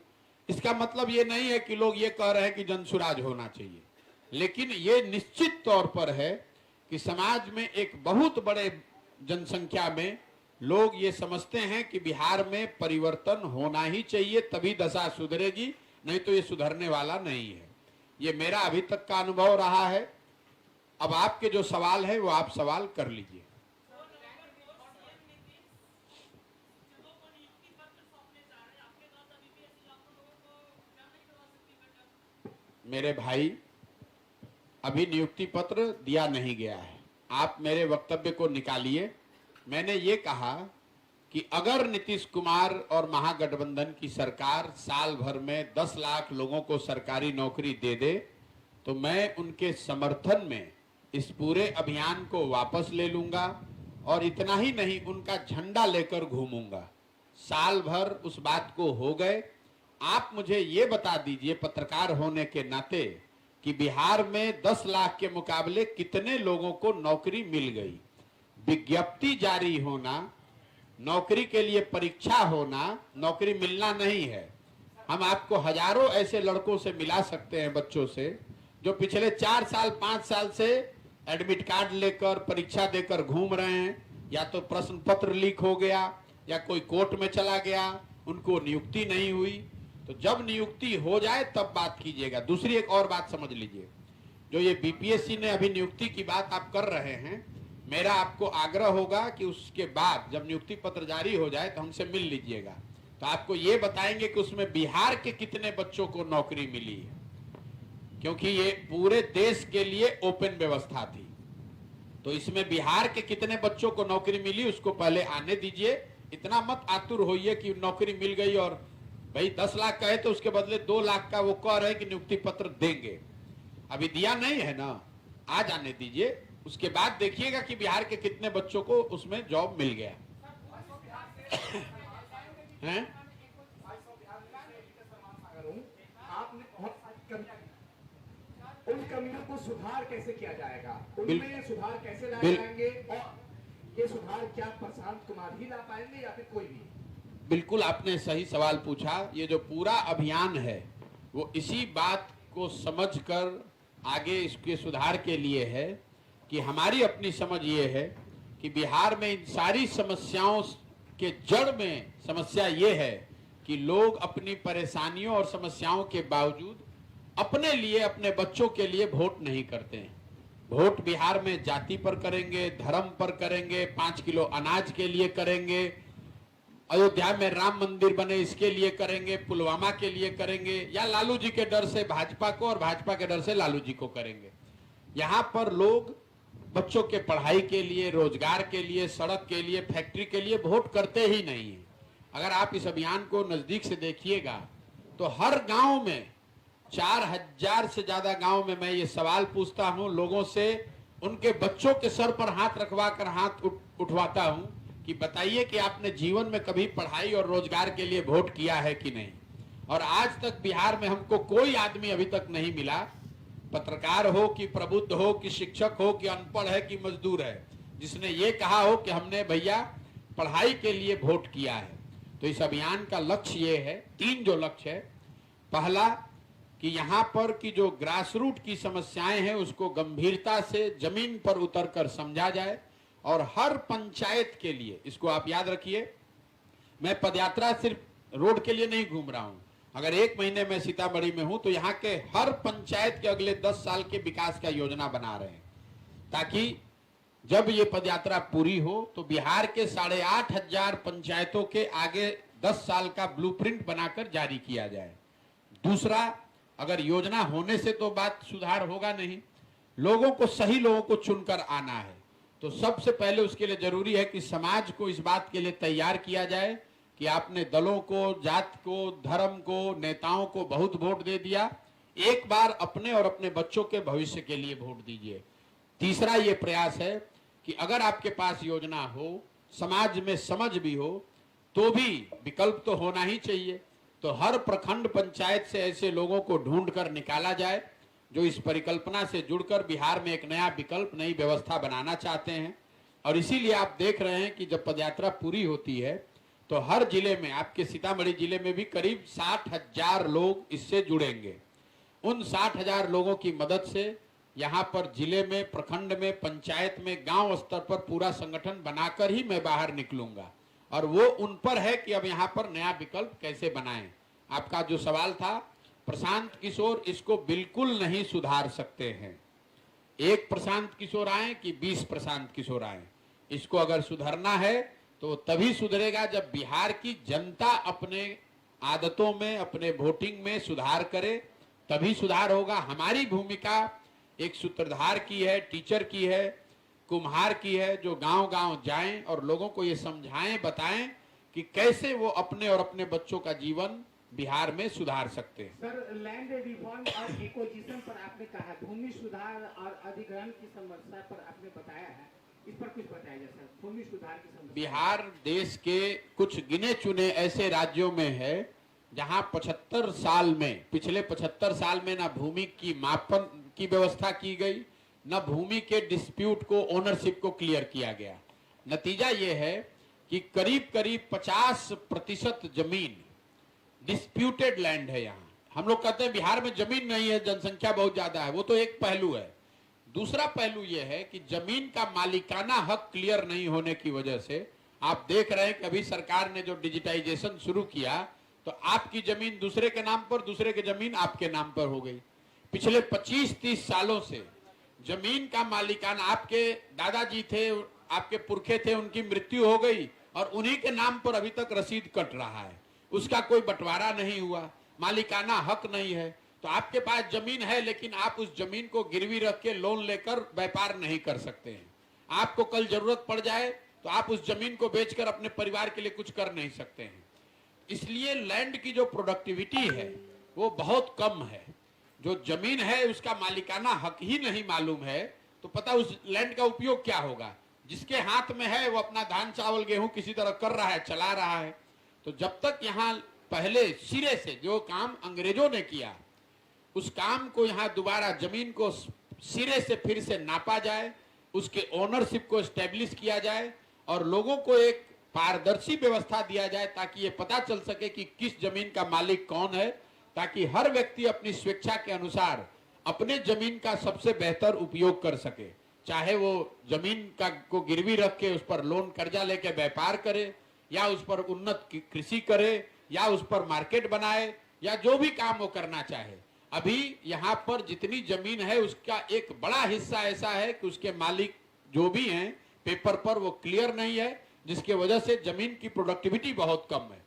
इसका मतलब ये नहीं है कि लोग ये कह रहे हैं कि जनसुराज होना चाहिए, लेकिन ये निश्चित तौर पर है कि समाज में एक बहुत बड़े जनसंख्या में लोग ये समझते हैं कि बिहार में परिवर्तन होना ही चाहिए, तभी दशा सुधरेगी, नहीं तो ये सुधरने वाला नहीं है। ये मेरा अभी तक का अनुभव रहा है। अब आपके जो सवाल है वो आप सवाल कर लीजिए। मेरे भाई, अभी नियुक्ति पत्र दिया नहीं गया है। आप मेरे वक्तव्य को निकालिए। मैंने ये कहा कि अगर नीतीश कुमार और महागठबंधन की सरकार साल भर में 10 लाख लोगों को सरकारी नौकरी दे दे तो मैं उनके समर्थन में इस पूरे अभियान को वापस ले लूंगा और इतना ही नहीं, उनका झंडा लेकर घूमूंगा। साल भर उस बात को हो गए। आप मुझे ये बता दीजिए पत्रकार होने के नाते कि बिहार में 10 लाख के मुकाबले कितने लोगों को नौकरी मिल गई। विज्ञप्ति जारी होना, नौकरी के लिए परीक्षा होना, नौकरी मिलना नहीं है। हम आपको हजारों ऐसे लड़कों से मिला सकते हैं, बच्चों से, जो पिछले 4 साल 5 साल से एडमिट कार्ड लेकर परीक्षा देकर घूम रहे हैं। या तो प्रश्न पत्र लीक हो गया या कोई कोर्ट में चला गया, उनको नियुक्ति नहीं हुई। तो जब नियुक्ति हो जाए तब बात कीजिएगा। दूसरी एक और बात समझ लीजिए, जो ये बीपीएससी ने अभी नियुक्ति की बात आप कर रहे हैं, मेरा आपको आग्रह होगा कि उसके बाद जब नियुक्ति पत्र जारी हो जाए तो हमसे मिल लीजिएगा। तो आपको ये बताएंगे कि उसमें बिहार के कितने बच्चों को नौकरी मिली है, क्योंकि ये पूरे देश के लिए ओपन व्यवस्था थी। तो इसमें बिहार के कितने बच्चों को नौकरी मिली उसको पहले आने दीजिए। इतना मत आतुर होइए कि नौकरी मिल गई और भाई 10 लाख कहे तो उसके बदले 2 लाख का वो कह रहे कि नियुक्ति पत्र देंगे। अभी दिया नहीं है ना, आ जाने दीजिए। उसके बाद देखिएगा कि बिहार के कितने बच्चों को उसमें जॉब मिल गया है। उन कमियों को सुधार कैसे किया जाएगा, उनमें सुधार कैसे लाए जाएंगे, और ये सुधार क्या प्रशांत कुमार ही ला पाएंगे या फिर कोई भी? बिल्कुल आपने सही सवाल पूछा। ये जो पूरा अभियान है वो इसी बात को समझकर आगे इसके सुधार के लिए है कि हमारी अपनी समझ ये है कि बिहार में इन सारी समस्याओं के जड़ में समस्या ये है कि लोग अपनी परेशानियों और समस्याओं के बावजूद अपने लिए, अपने बच्चों के लिए वोट नहीं करते हैं। वोट बिहार में जाति पर करेंगे, धर्म पर करेंगे, 5 किलो अनाज के लिए करेंगे, अयोध्या में राम मंदिर बने इसके लिए करेंगे, पुलवामा के लिए करेंगे, या लालू जी के डर से भाजपा को और भाजपा के डर से लालू जी को करेंगे। यहाँ पर लोग बच्चों के पढ़ाई के लिए, रोजगार के लिए, सड़क के लिए, फैक्ट्री के लिए वोट करते ही नहीं है। अगर आप इस अभियान को नजदीक से देखिएगा तो हर गांव में 4000 से ज्यादा गांव में मैं ये सवाल पूछता हूं लोगों से, उनके बच्चों के सर पर हाथ रखवा कर हाथ उठवाता हूं कि बताइए कि आपने जीवन में कभी पढ़ाई और रोजगार के लिए वोट किया है कि नहीं। और आज तक बिहार में हमको कोई आदमी अभी तक नहीं मिला, पत्रकार हो कि प्रबुद्ध हो कि शिक्षक हो कि अनपढ़ है कि मजदूर है, जिसने ये कहा हो कि हमने भैया पढ़ाई के लिए वोट किया है। तो इस अभियान का लक्ष्य ये है, 3 जो लक्ष्य है। पहला कि यहाँ पर की जो ग्रास रूट की समस्याएं हैं उसको गंभीरता से जमीन पर उतरकर समझा जाए, और हर पंचायत के लिए, इसको आप याद रखिए, मैं पदयात्रा सिर्फ रोड के लिए नहीं घूम रहा हूं। अगर 1 महीने में सीतामढ़ी में हूं तो यहाँ के हर पंचायत के अगले 10 साल के विकास का योजना बना रहे हैं, ताकि जब ये पदयात्रा पूरी हो तो बिहार के 8500 पंचायतों के आगे 10 साल का ब्लूप्रिंट बनाकर जारी किया जाए। दूसरा, अगर योजना होने से तो बात सुधार होगा नहीं, लोगों को, सही लोगों को चुनकर आना है। तो सबसे पहले उसके लिए जरूरी है कि समाज को इस बात के लिए तैयार किया जाए कि आपने दलों को, जात को, धर्म को, नेताओं को बहुत वोट दे दिया, एक बार अपने और अपने बच्चों के भविष्य के लिए वोट दीजिए। तीसरा ये प्रयास है कि अगर आपके पास योजना हो, समाज में समझ भी हो, तो भी विकल्प तो होना ही चाहिए। तो हर प्रखंड पंचायत से ऐसे लोगों को ढूंढ कर निकाला जाए जो इस परिकल्पना से जुड़कर बिहार में एक नया विकल्प, नई व्यवस्था बनाना चाहते हैं। और इसीलिए आप देख रहे हैं कि जब पदयात्रा पूरी होती है तो हर जिले में, आपके सीतामढ़ी जिले में भी करीब 60,000 लोग इससे जुड़ेंगे। उन 60,000 लोगों की मदद से यहाँ पर जिले में, प्रखंड में, पंचायत में, गांव स्तर पर पूरा संगठन बनाकर ही मैं बाहर निकलूंगा। और वो उन पर है कि अब यहाँ पर नया विकल्प कैसे बनाएं। आपका जो सवाल था, प्रशांत किशोर इसको बिल्कुल नहीं सुधार सकते हैं। 1 प्रशांत किशोर आए कि 20 प्रशांत किशोर आए, इसको अगर सुधरना है तो तभी सुधरेगा जब बिहार की जनता अपने आदतों में, अपने वोटिंग में सुधार करे, तभी सुधार होगा। हमारी भूमिका एक सूत्रधार की है, टीचर की है, कुम्हार की है, जो गांव-गांव जाएं और लोगों को ये समझाएं, बताएं कि कैसे वो अपने और अपने बच्चों का जीवन बिहार में सुधार सकते हैं। सर, लैंड रिफॉर्म और इकोसिस्टम पर आपने कहा, भूमि सुधार और अधिग्रहण की समस्या पर आपने बताया है, इस पर कुछ बताइए सर। भूमि सुधार की समस्या, बिहार देश के कुछ गिने चुने ऐसे राज्यों में है जहां 75 साल में, पिछले 75 साल में ना भूमि की मापन की व्यवस्था की गई, न भूमि के डिस्प्यूट को, ओनरशिप को क्लियर किया गया। नतीजा यह है कि करीब करीब 50% जमीन डिस्प्यूटेड लैंड है। यहाँ हम लोग कहते हैं बिहार में जमीन नहीं है, जनसंख्या बहुत ज्यादा है, वो तो एक पहलू है। दूसरा पहलू यह है कि जमीन का मालिकाना हक क्लियर नहीं होने की वजह से आप देख रहे हैं कि अभी सरकार ने जो डिजिटाइजेशन शुरू किया तो आपकी जमीन दूसरे के नाम पर, दूसरे की जमीन आपके नाम पर हो गई। पिछले 25-30 सालों से जमीन का मालिकाना, आपके दादाजी थे, आपके पुरखे थे, उनकी मृत्यु हो गई और उन्हीं के नाम पर अभी तक रसीद कट रहा है, उसका कोई बंटवारा नहीं हुआ, मालिकाना हक नहीं है। तो आपके पास जमीन है लेकिन आप उस जमीन को गिरवी रख के लोन लेकर व्यापार नहीं कर सकते हैं। आपको कल जरूरत पड़ जाए तो आप उस जमीन को बेचकर अपने परिवार के लिए कुछ कर नहीं सकते हैं। इसलिए लैंड की जो प्रोडक्टिविटी है वो बहुत कम है। जो जमीन है उसका मालिकाना हक ही नहीं मालूम है तो पता उस लैंड का उपयोग क्या होगा। जिसके हाथ में है वो अपना धान चावल गेहूं किसी तरह कर रहा है, चला रहा है। तो जब तक यहाँ पहले सिरे से जो काम अंग्रेजों ने किया उस काम को यहाँ दोबारा जमीन को सिरे से फिर से नापा जाए, उसके ओनरशिप को एस्टेब्लिश किया जाए और लोगों को एक पारदर्शी व्यवस्था दिया जाए ताकि ये पता चल सके कि किस जमीन का मालिक कौन है, ताकि हर व्यक्ति अपनी स्वेच्छा के अनुसार अपने जमीन का सबसे बेहतर उपयोग कर सके। चाहे वो जमीन का को गिरवी रख के उस पर लोन कर्जा लेके व्यापार करे, या उस पर उन्नत कृषि करे, या उस पर मार्केट बनाए, या जो भी काम वो करना चाहे। अभी यहाँ पर जितनी जमीन है उसका एक बड़ा हिस्सा ऐसा है कि उसके मालिक जो भी हैं पेपर पर वो क्लियर नहीं है, जिसके वजह से जमीन की प्रोडक्टिविटी बहुत कम है।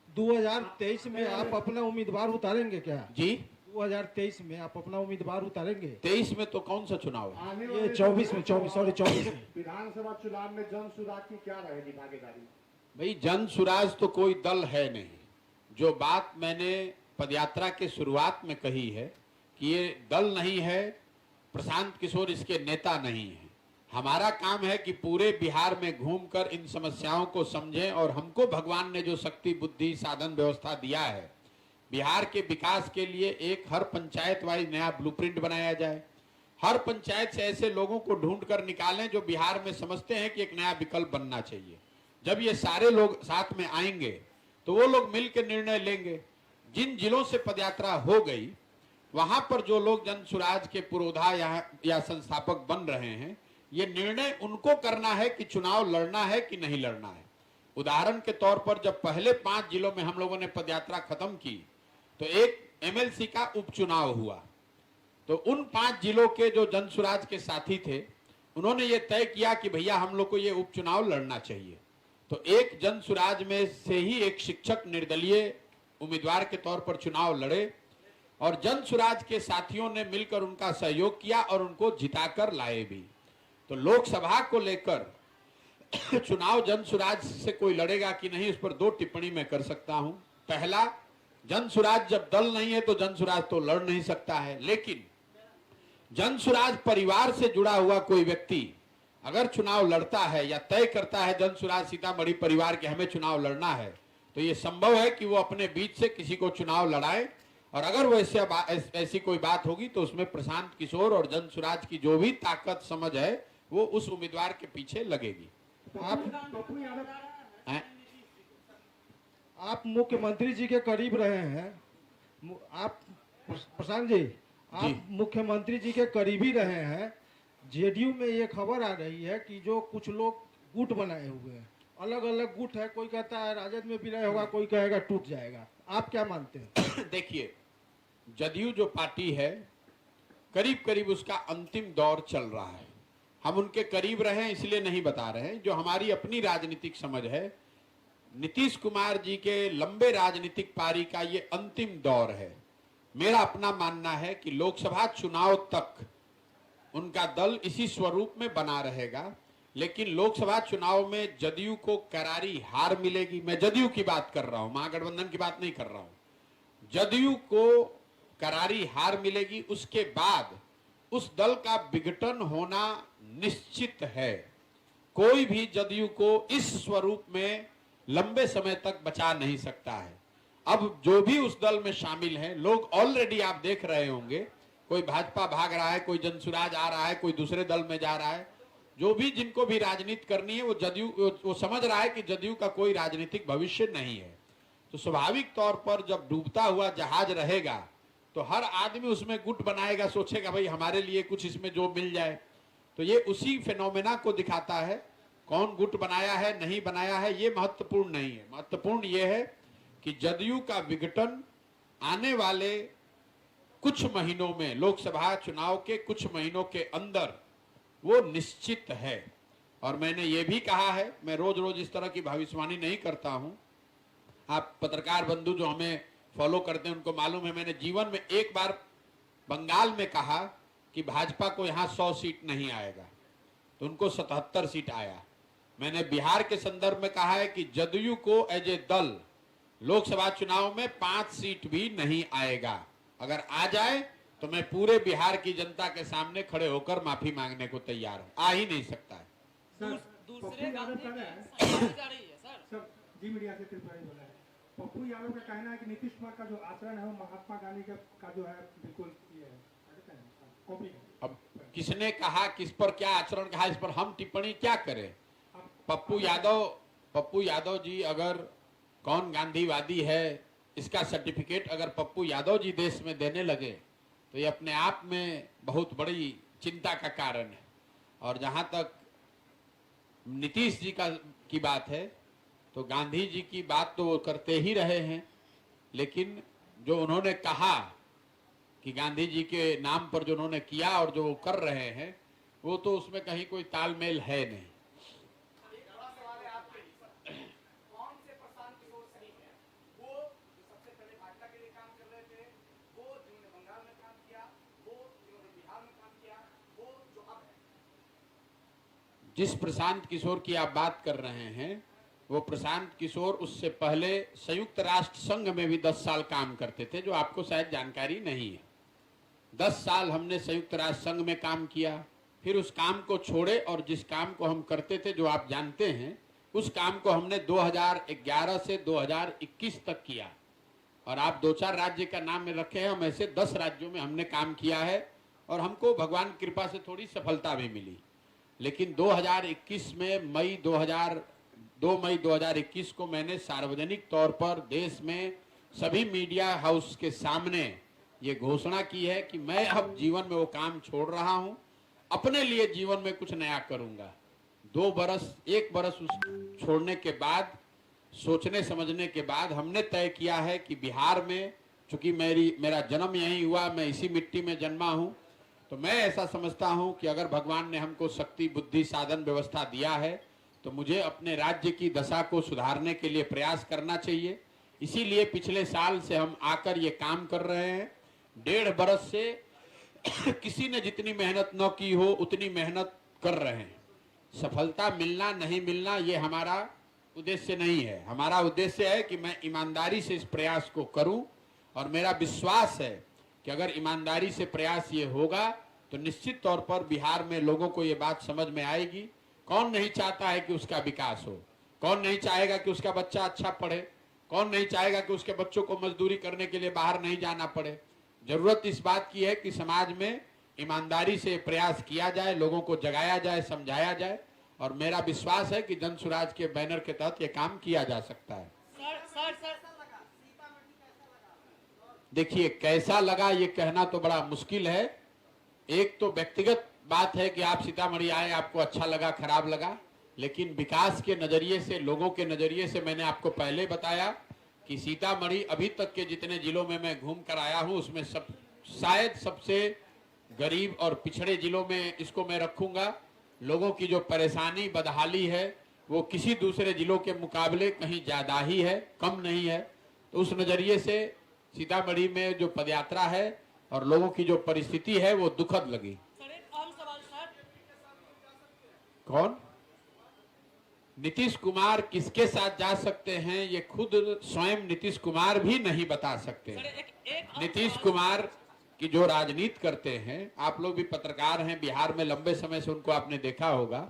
2023 में आप अपना उम्मीदवार उतारेंगे क्या? जी 2023 में आप अपना उम्मीदवार उतारेंगे? 23 में तो कौन सा चुनाव है? आने ये वाले 24 में 24 विधानसभा चुनाव में जन सुराग की क्या रहेगी भागीदारी? भाई जन सुराज तो कोई दल है नहीं। जो बात मैंने पदयात्रा के शुरुआत में कही है कि ये दल नहीं है, प्रशांत किशोर इसके नेता नहीं है। हमारा काम है कि पूरे बिहार में घूमकर इन समस्याओं को समझें और हमको भगवान ने जो शक्ति बुद्धि साधन व्यवस्था दिया है, बिहार के विकास के लिए एक हर पंचायत वाइज नया ब्लूप्रिंट बनाया जाए। हर पंचायत से ऐसे लोगों को ढूंढ कर निकालें जो बिहार में समझते हैं कि एक नया विकल्प बनना चाहिए। जब ये सारे लोग साथ में आएंगे तो वो लोग मिलकर निर्णय लेंगे। जिन जिलों से पदयात्रा हो गई वहां पर जो लोग जन सुराज के पुरोधा या संस्थापक बन रहे हैं, ये निर्णय उनको करना है कि चुनाव लड़ना है कि नहीं लड़ना है। उदाहरण के तौर पर जब पहले 5 जिलों में हम लोगों ने पदयात्रा खत्म की तो एक एमएलसी का उपचुनाव हुआ। तो उन 5 जिलों के जो जन सुराज के साथी थे उन्होंने ये तय किया कि भैया हम लोग को ये उपचुनाव लड़ना चाहिए। तो एक जन सुराज में से ही एक शिक्षक निर्दलीय उम्मीदवार के तौर पर चुनाव लड़े और जन सुराज के साथियों ने मिलकर उनका सहयोग किया और उनको जिताकर लाए भी। तो लोकसभा को लेकर चुनाव जन सुराज से कोई लड़ेगा कि नहीं, उस पर 2 टिप्पणी मैं कर सकता हूं। पहला, जन सुराज जब दल नहीं है तो जन सुराज तो लड़ नहीं सकता है, लेकिन जन सुराज परिवार से जुड़ा हुआ कोई व्यक्ति अगर चुनाव लड़ता है या तय करता है जन सुराज सीतामढ़ी परिवार के हमें चुनाव लड़ना है, तो ये संभव है कि वो अपने बीच से किसी को चुनाव लड़ाए। और अगर वैसे ऐसी कोई बात होगी तो उसमें प्रशांत किशोर और जन सुराज की जो भी ताकत समझ है वो उस उम्मीदवार के पीछे लगेगी। आप मुख्यमंत्री जी के करीब रहे हैं, आप प्रशांत जी आप मुख्यमंत्री जी के करीबी रहे हैं। जेडीयू में ये खबर आ रही है कि जो कुछ लोग गुट बनाए हुए हैं, अलग अलग गुट है, कोई कहता है राजद में विलय होगा, कोई कहेगा टूट जाएगा, आप क्या मानते हैं? देखिए, जदयू जो पार्टी है करीब करीब उसका अंतिम दौर चल रहा है। हम उनके करीब रहे इसलिए नहीं बता रहे हैं, जो हमारी अपनी राजनीतिक समझ है, नीतीश कुमार जी के लंबे राजनीतिक पारी का ये अंतिम दौर है। मेरा अपना मानना है कि लोकसभा चुनाव तक उनका दल इसी स्वरूप में बना रहेगा, लेकिन लोकसभा चुनाव में जदयू को करारी हार मिलेगी। मैं जदयू की बात कर रहा हूं, महागठबंधन की बात नहीं कर रहा हूं। जदयू को करारी हार मिलेगी, उसके बाद उस दल का विघटन होना निश्चित है। कोई भी जदयू को इस स्वरूप में लंबे समय तक बचा नहीं सकता है। अब जो भी उस दल में शामिल हैं, लोग ऑलरेडी आप देख रहे होंगे, कोई भाजपा भाग रहा है, कोई जनसुराज आ रहा है, कोई दूसरे दल में जा रहा है। जो भी जिनको भी राजनीति करनी है वो जदयू वो समझ रहा है कि जदयू का कोई राजनीतिक भविष्य नहीं है। तो स्वाभाविक तौर पर जब डूबता हुआ जहाज रहेगा तो हर आदमी उसमें गुट बनाएगा, सोचेगा भाई हमारे लिए कुछ इसमें जो मिल जाए। तो ये उसी फिनोमेना को दिखाता है। कौन गुट बनाया है नहीं बनाया है ये महत्वपूर्ण नहीं है। महत्वपूर्ण ये है कि जदयू का विघटन आने वाले कुछ महीनों में, लोकसभा चुनाव के कुछ महीनों के अंदर वो निश्चित है। और मैंने ये भी कहा है, मैं रोज रोज इस तरह की भविष्यवाणी नहीं करता हूं। आप पत्रकार बंधु जो हमें फॉलो करते हैं उनको मालूम है, मैंने जीवन में एक बार बंगाल में कहा कि भाजपा को यहां 100 सीट नहीं आएगा, तो उनको 77 सीट आया। मैंने बिहार के संदर्भ में कहा है कि जदयू को एज ए दल लोकसभा चुनाव में 5 सीट भी नहीं आएगा। अगर आ जाए तो मैं पूरे बिहार की जनता के सामने खड़े होकर माफी मांगने को तैयार हूं। आ ही नहीं सकता है। दूसरे जी मीडिया से त्रिपुरारी बोला है। पप्पू यादव का कहना है कि नीतीश कुमार का जो आचरण है वो महात्मा गांधी का जो है बिल्कुल ये है कॉपी है। अब किसने कहा, किस पर क्या आचरण कहा, इस पर हम टिप्पणी क्या करें? पप्पू यादव जी अगर कौन गांधीवादी है इसका सर्टिफिकेट अगर पप्पू यादव जी देश में देने लगे तो ये अपने आप में बहुत बड़ी चिंता का कारण है। और जहां तक नीतीश जी की बात है तो गांधी जी की बात तो वो करते ही रहे हैं, लेकिन जो उन्होंने कहा कि गांधी जी के नाम पर जो उन्होंने किया और जो वो कर रहे हैं वो तो उसमें कहीं कोई तालमेल है नहीं। जिस प्रशांत किशोर की आप बात कर रहे हैं वो प्रशांत किशोर उससे पहले संयुक्त राष्ट्र संघ में भी 10 साल काम करते थे, जो आपको शायद जानकारी नहीं है। 10 साल हमने संयुक्त राष्ट्र संघ में काम किया, फिर उस काम को छोड़े और जिस काम को हम करते थे जो आप जानते हैं उस काम को हमने 2011 से 2021 तक किया। और आप 2-4 राज्य का नाम में रखे हैं, हम ऐसे 10 राज्यों में हमने काम किया है और हमको भगवान की कृपा से थोड़ी सफलता भी मिली। लेकिन 2021 में 2 मई 2021 को मैंने सार्वजनिक तौर पर देश में सभी मीडिया हाउस के सामने ये घोषणा की है कि मैं अब जीवन में वो काम छोड़ रहा हूं, अपने लिए जीवन में कुछ नया करूंगा। 1 बरस उस छोड़ने के बाद, सोचने समझने के बाद हमने तय किया है कि बिहार में, चूंकि मेरा जन्म यहीं हुआ, मैं इसी मिट्टी में जन्मा हूं, तो मैं ऐसा समझता हूं कि अगर भगवान ने हमको शक्ति, बुद्धि, साधन, व्यवस्था दिया है तो मुझे अपने राज्य की दशा को सुधारने के लिए प्रयास करना चाहिए। इसीलिए पिछले साल से हम आकर ये काम कर रहे हैं। 1.5 बरस से किसी ने जितनी मेहनत न की हो उतनी मेहनत कर रहे हैं। सफलता मिलना नहीं मिलना ये हमारा उद्देश्य नहीं है। हमारा उद्देश्य है कि मैं ईमानदारी से इस प्रयास को करूं और मेरा विश्वास है कि अगर ईमानदारी से प्रयास ये होगा तो निश्चित तौर पर बिहार में लोगों को ये बात समझ में आएगी। कौन नहीं चाहता है कि उसका विकास हो? कौन नहीं चाहेगा कि उसका बच्चा अच्छा पढ़े? कौन नहीं चाहेगा कि उसके बच्चों को मजदूरी करने के लिए बाहर नहीं जाना पड़े? जरूरत इस बात की है कि समाज में ईमानदारी से प्रयास किया जाए, लोगों को जगाया जाए, समझाया जाए, और मेरा विश्वास है कि जन सुराज के बैनर के तहत ये काम किया जा सकता है। देखिए, कैसा लगा ये कहना तो बड़ा मुश्किल है। एक तो व्यक्तिगत बात है कि आप सीतामढ़ी आए, आपको अच्छा लगा, खराब लगा, लेकिन विकास के नजरिए से, लोगों के नजरिए से मैंने आपको पहले बताया कि सीतामढ़ी अभी तक के जितने जिलों में मैं घूम कर आया हूं उसमें शायद सबसे गरीब और पिछड़े जिलों में इसको मैं रखूंगा। लोगों की जो परेशानी, बदहाली है वो किसी दूसरे जिलों के मुकाबले कहीं ज्यादा ही है, कम नहीं है। तो उस नजरिए से सीतामढ़ी में जो पदयात्रा है और लोगों की जो परिस्थिति है वो दुखद लगी। कौन? नीतीश कुमार किसके साथ जा सकते हैं ये खुद स्वयं नीतीश कुमार भी नहीं बता सकते हैं। नीतीश कुमार की जो राजनीति करते हैं, आप लोग भी पत्रकार हैं, बिहार में लंबे समय से उनको आपने देखा होगा।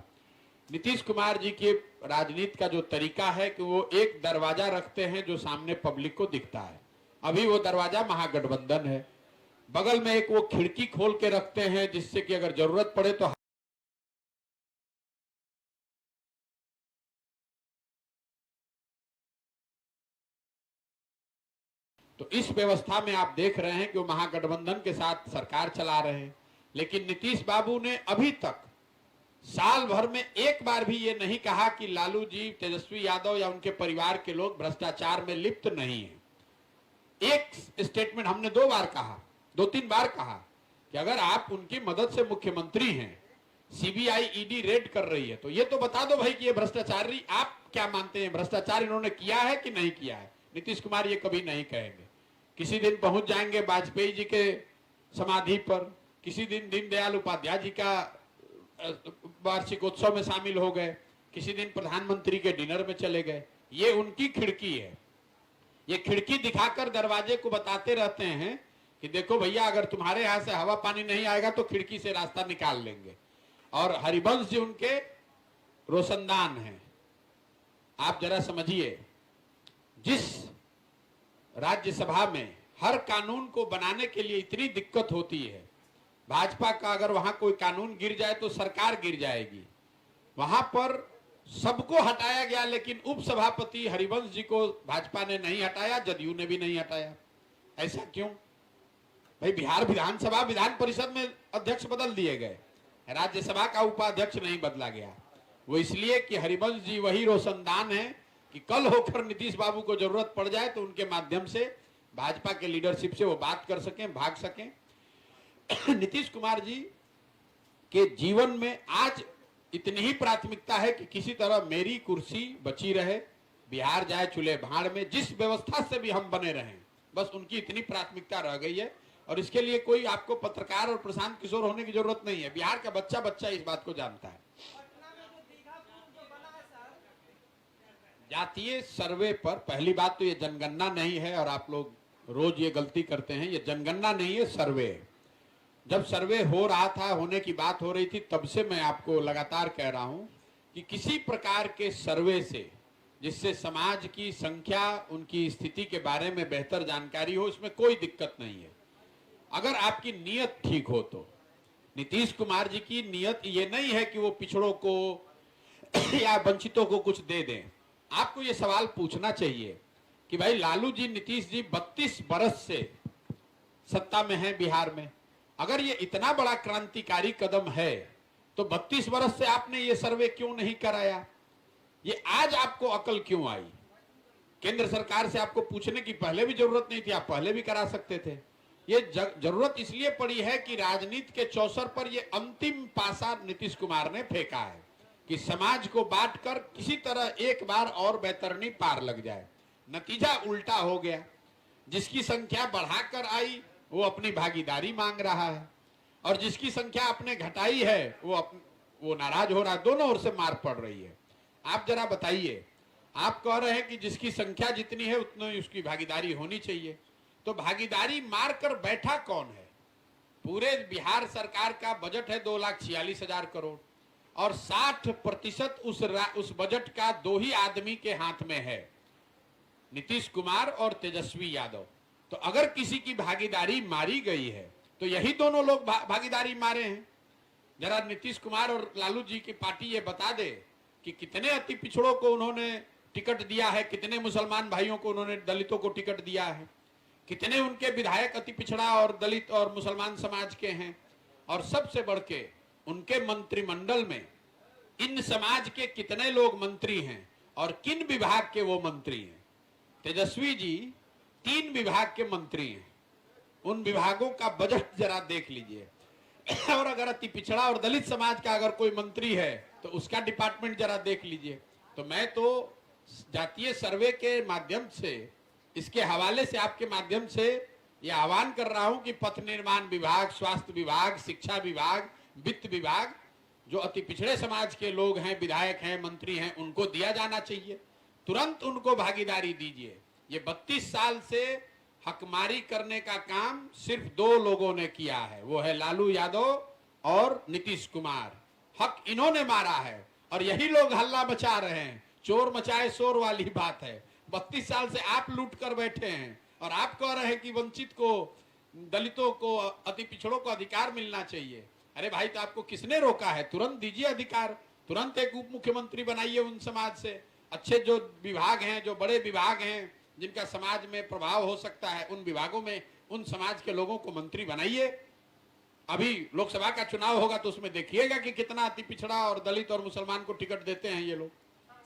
नीतीश कुमार जी की राजनीति का जो तरीका है कि वो एक दरवाजा रखते हैं जो सामने पब्लिक को दिखता है। अभी वो दरवाजा महागठबंधन है। बगल में एक वो खिड़की खोल के रखते हैं जिससे कि अगर जरूरत पड़े तो इस व्यवस्था में आप देख रहे हैं कि वो महागठबंधन के साथ सरकार चला रहे हैं। लेकिन नीतीश बाबू ने अभी तक साल भर में एक बार भी ये नहीं कहा कि लालू जी, तेजस्वी यादव या उनके परिवार के लोग भ्रष्टाचार में लिप्त नहीं है। एक स्टेटमेंट हमने 2 बार कहा, 2-3 बार कहा कि अगर आप उनकी मदद से मुख्यमंत्री हैं, सीबीआई ईडी रेड कर रही है, तो ये तो बता दो भाई कि ये भ्रष्टाचारी, आप क्या मानते हैं भ्रष्टाचार इन्होंने किया है कि नहीं किया है? नीतीश कुमार ये कभी नहीं कहेंगे। किसी दिन पहुंच जाएंगे वाजपेयी जी के समाधि पर, किसी दिन दीनदयाल उपाध्याय जी का वार्षिकोत्सव में शामिल हो गए, किसी दिन प्रधानमंत्री के डिनर में चले गए। ये उनकी खिड़की है। ये खिड़की दिखाकर दरवाजे को बताते रहते हैं कि देखो भैया, अगर तुम्हारे यहां से हवा पानी नहीं आएगा तो खिड़की से रास्ता निकाल लेंगे। और हरिवंश जी उनके रोशनदान हैं। आप जरा समझिए, जिस राज्यसभा में हर कानून को बनाने के लिए इतनी दिक्कत होती है। भाजपा का अगर वहां कोई कानून गिर जाए तो सरकार गिर जाएगी। वहां पर सबको हटाया गया, लेकिन उपसभापति हरिवंश जी को भाजपा ने नहीं हटाया, जदयू ने भी नहीं हटाया। ऐसा क्यों भाई? बिहार विधानसभा विधान परिषद में अध्यक्ष बदल दिए गए, राज्यसभा का उपाध्यक्ष नहीं बदला गया। वो इसलिए कि हरिवंश जी वही रोशनदान है कि कल होकर नीतीश बाबू को जरूरत पड़ जाए तो उनके माध्यम से भाजपा के लीडरशिप से वो बात कर सकें, भाग सकें। नीतीश कुमार जी के जीवन में आज इतनी ही प्राथमिकता है कि किसी तरह मेरी कुर्सी बची रहे, बिहार जाए चूल्हे भाड़ में, जिस व्यवस्था से भी हम बने रहें, बस उनकी इतनी प्राथमिकता रह गई है। और इसके लिए कोई आपको पत्रकार और प्रशांत किशोर होने की जरूरत नहीं है। बिहार का बच्चा बच्चा इस बात को जानता है। जातीय सर्वे पर पहली बात तो ये जनगणना नहीं है, और आप लोग रोज ये गलती करते हैं। ये जनगणना नहीं है, सर्वे है। जब सर्वे हो रहा था, होने की बात हो रही थी, तब से मैं आपको लगातार कह रहा हूं कि किसी प्रकार के सर्वे से जिससे समाज की संख्या, उनकी स्थिति के बारे में बेहतर जानकारी हो, इसमें कोई दिक्कत नहीं है, अगर आपकी नीयत ठीक हो तो। नीतीश कुमार जी की नीयत ये नहीं है कि वो पिछड़ों को या वंचितों को कुछ दे दें। आपको ये सवाल पूछना चाहिए कि भाई लालू जी, नीतीश जी 32 बरस से सत्ता में हैं बिहार में। अगर ये इतना बड़ा क्रांतिकारी कदम है तो 32 बरस से आपने ये सर्वे क्यों नहीं कराया? ये आज आपको अकल क्यों आई? केंद्र सरकार से आपको पूछने की पहले भी जरूरत नहीं थी, आप पहले भी करा सकते थे। ये जरूरत इसलिए पड़ी है कि राजनीति के चौसर पर ये अंतिम पासा नीतीश कुमार ने फेंका है कि समाज को बांटकर किसी तरह एक बार और बैतरनी पार लग जाए। नतीजा उल्टा हो गया। जिसकी संख्या बढ़ाकर आई वो अपनी भागीदारी मांग रहा है, और जिसकी संख्या आपने घटाई है वो नाराज हो रहा है। दोनों ओर से मार पड़ रही है। आप जरा बताइए, आप कह रहे हैं कि जिसकी संख्या जितनी है उतनी उसकी भागीदारी होनी चाहिए, तो भागीदारी मारकर बैठा कौन है? पूरे बिहार सरकार का बजट है 2,46,000 करोड़, और 60% उस बजट का दो ही आदमी के हाथ में है, नीतीश कुमार और तेजस्वी यादव। तो अगर किसी की भागीदारी मारी गई है तो यही दोनों लोग भागीदारी मारे हैं। जरा नीतीश कुमार और लालू जी की पार्टी ये बता दे कि कितने अति पिछड़ों को उन्होंने टिकट दिया है, कितने मुसलमान भाइयों को उन्होंने, दलितों को टिकट दिया है, कितने उनके विधायक अति पिछड़ा और दलित और मुसलमान समाज के हैं, और सबसे बढ़ के उनके मंत्रिमंडल में इन समाज के कितने लोग मंत्री हैं और किन विभाग के वो मंत्री हैं। तेजस्वी जी 3 विभाग के मंत्री हैं। उन विभागों का बजट जरा देख लीजिए। और अगर अति पिछड़ा और दलित समाज का अगर कोई मंत्री है तो उसका डिपार्टमेंट जरा देख लीजिए। तो मैं तो जातीय सर्वे के माध्यम से, इसके हवाले से, आपके माध्यम से यह आह्वान कर रहा हूं कि पथ निर्माण विभाग, स्वास्थ्य विभाग, शिक्षा विभाग, वित्त विभाग, जो अति पिछड़े समाज के लोग हैं, विधायक हैं, मंत्री हैं, उनको दिया जाना चाहिए। तुरंत उनको भागीदारी दीजिए। ये 32 साल से हकमारी करने का काम सिर्फ 2 लोगों ने किया है, वो है लालू यादव और नीतीश कुमार। हक इन्होंने मारा है और यही लोग हल्ला मचा रहे हैं। चोर मचाए शोर वाली बात है। 32 साल से आप लूट कर बैठे हैं और आप कह रहे हैं कि वंचित को, दलितों को, अति पिछड़ों को अधिकार मिलना चाहिए। अरे भाई, तो आपको किसने रोका है? तुरंत दीजिए अधिकार। तुरंत एक उप मुख्यमंत्री बनाइए उन समाज से। अच्छे जो विभाग हैं, जो बड़े विभाग हैं, जिनका समाज में प्रभाव हो सकता है, उन विभागों में उन समाज के लोगों को मंत्री बनाइए। अभी लोकसभा का चुनाव होगा तो उसमें देखिएगा कि कितना अति पिछड़ा और दलित और मुसलमान को टिकट देते हैं ये लोग।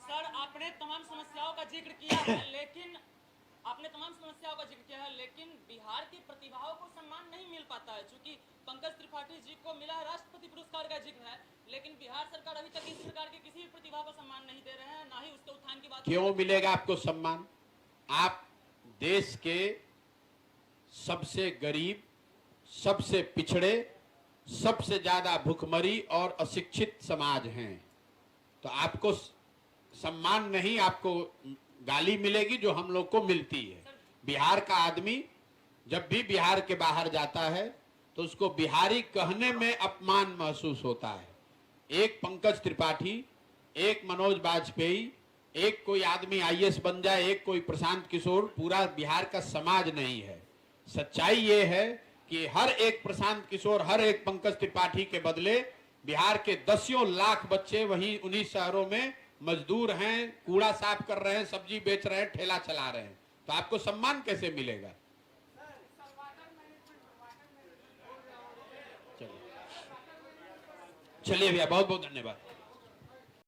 सर, आपने तमाम समस्याओं का जिक्र किया है, लेकिन बिहार की प्रतिभाओं को सम्मान नहीं मिल पाता है। चूंकि पंकज त्रिपाठी जी को मिला है राष्ट्रपति पुरस्कार का जिक्र है, लेकिन बिहार सरकार अभी तक इस प्रकार के किसी भी प्रतिभा को सम्मान नहीं दे रहे हैं, ना ही उसके उत्थान की बात। क्यों मिलेगा आपको सम्मान? आप देश के सबसे गरीब, सबसे पिछड़े, सबसे ज्यादा भुखमरी और अशिक्षित समाज हैं, तो आपको सम्मान नहीं, आपको गाली मिलेगी जो हम लोग को मिलती है। बिहार का आदमी जब भी बिहार के बाहर जाता है तो उसको बिहारी कहने में अपमान महसूस होता है। एक पंकज त्रिपाठी, एक मनोज वाजपेयी, एक कोई आदमी आईएएस बन जाए, एक कोई प्रशांत किशोर, पूरा बिहार का समाज नहीं है। सच्चाई ये है कि हर एक प्रशांत किशोर, हर एक पंकज त्रिपाठी के बदले बिहार के दसियों लाख बच्चे वहीं उन्हीं शहरों में मजदूर हैं, कूड़ा साफ कर रहे हैं, सब्जी बेच रहे हैं, ठेला चला रहे हैं। तो आपको सम्मान कैसे मिलेगा? चलिए भैया, बहुत बहुत धन्यवाद।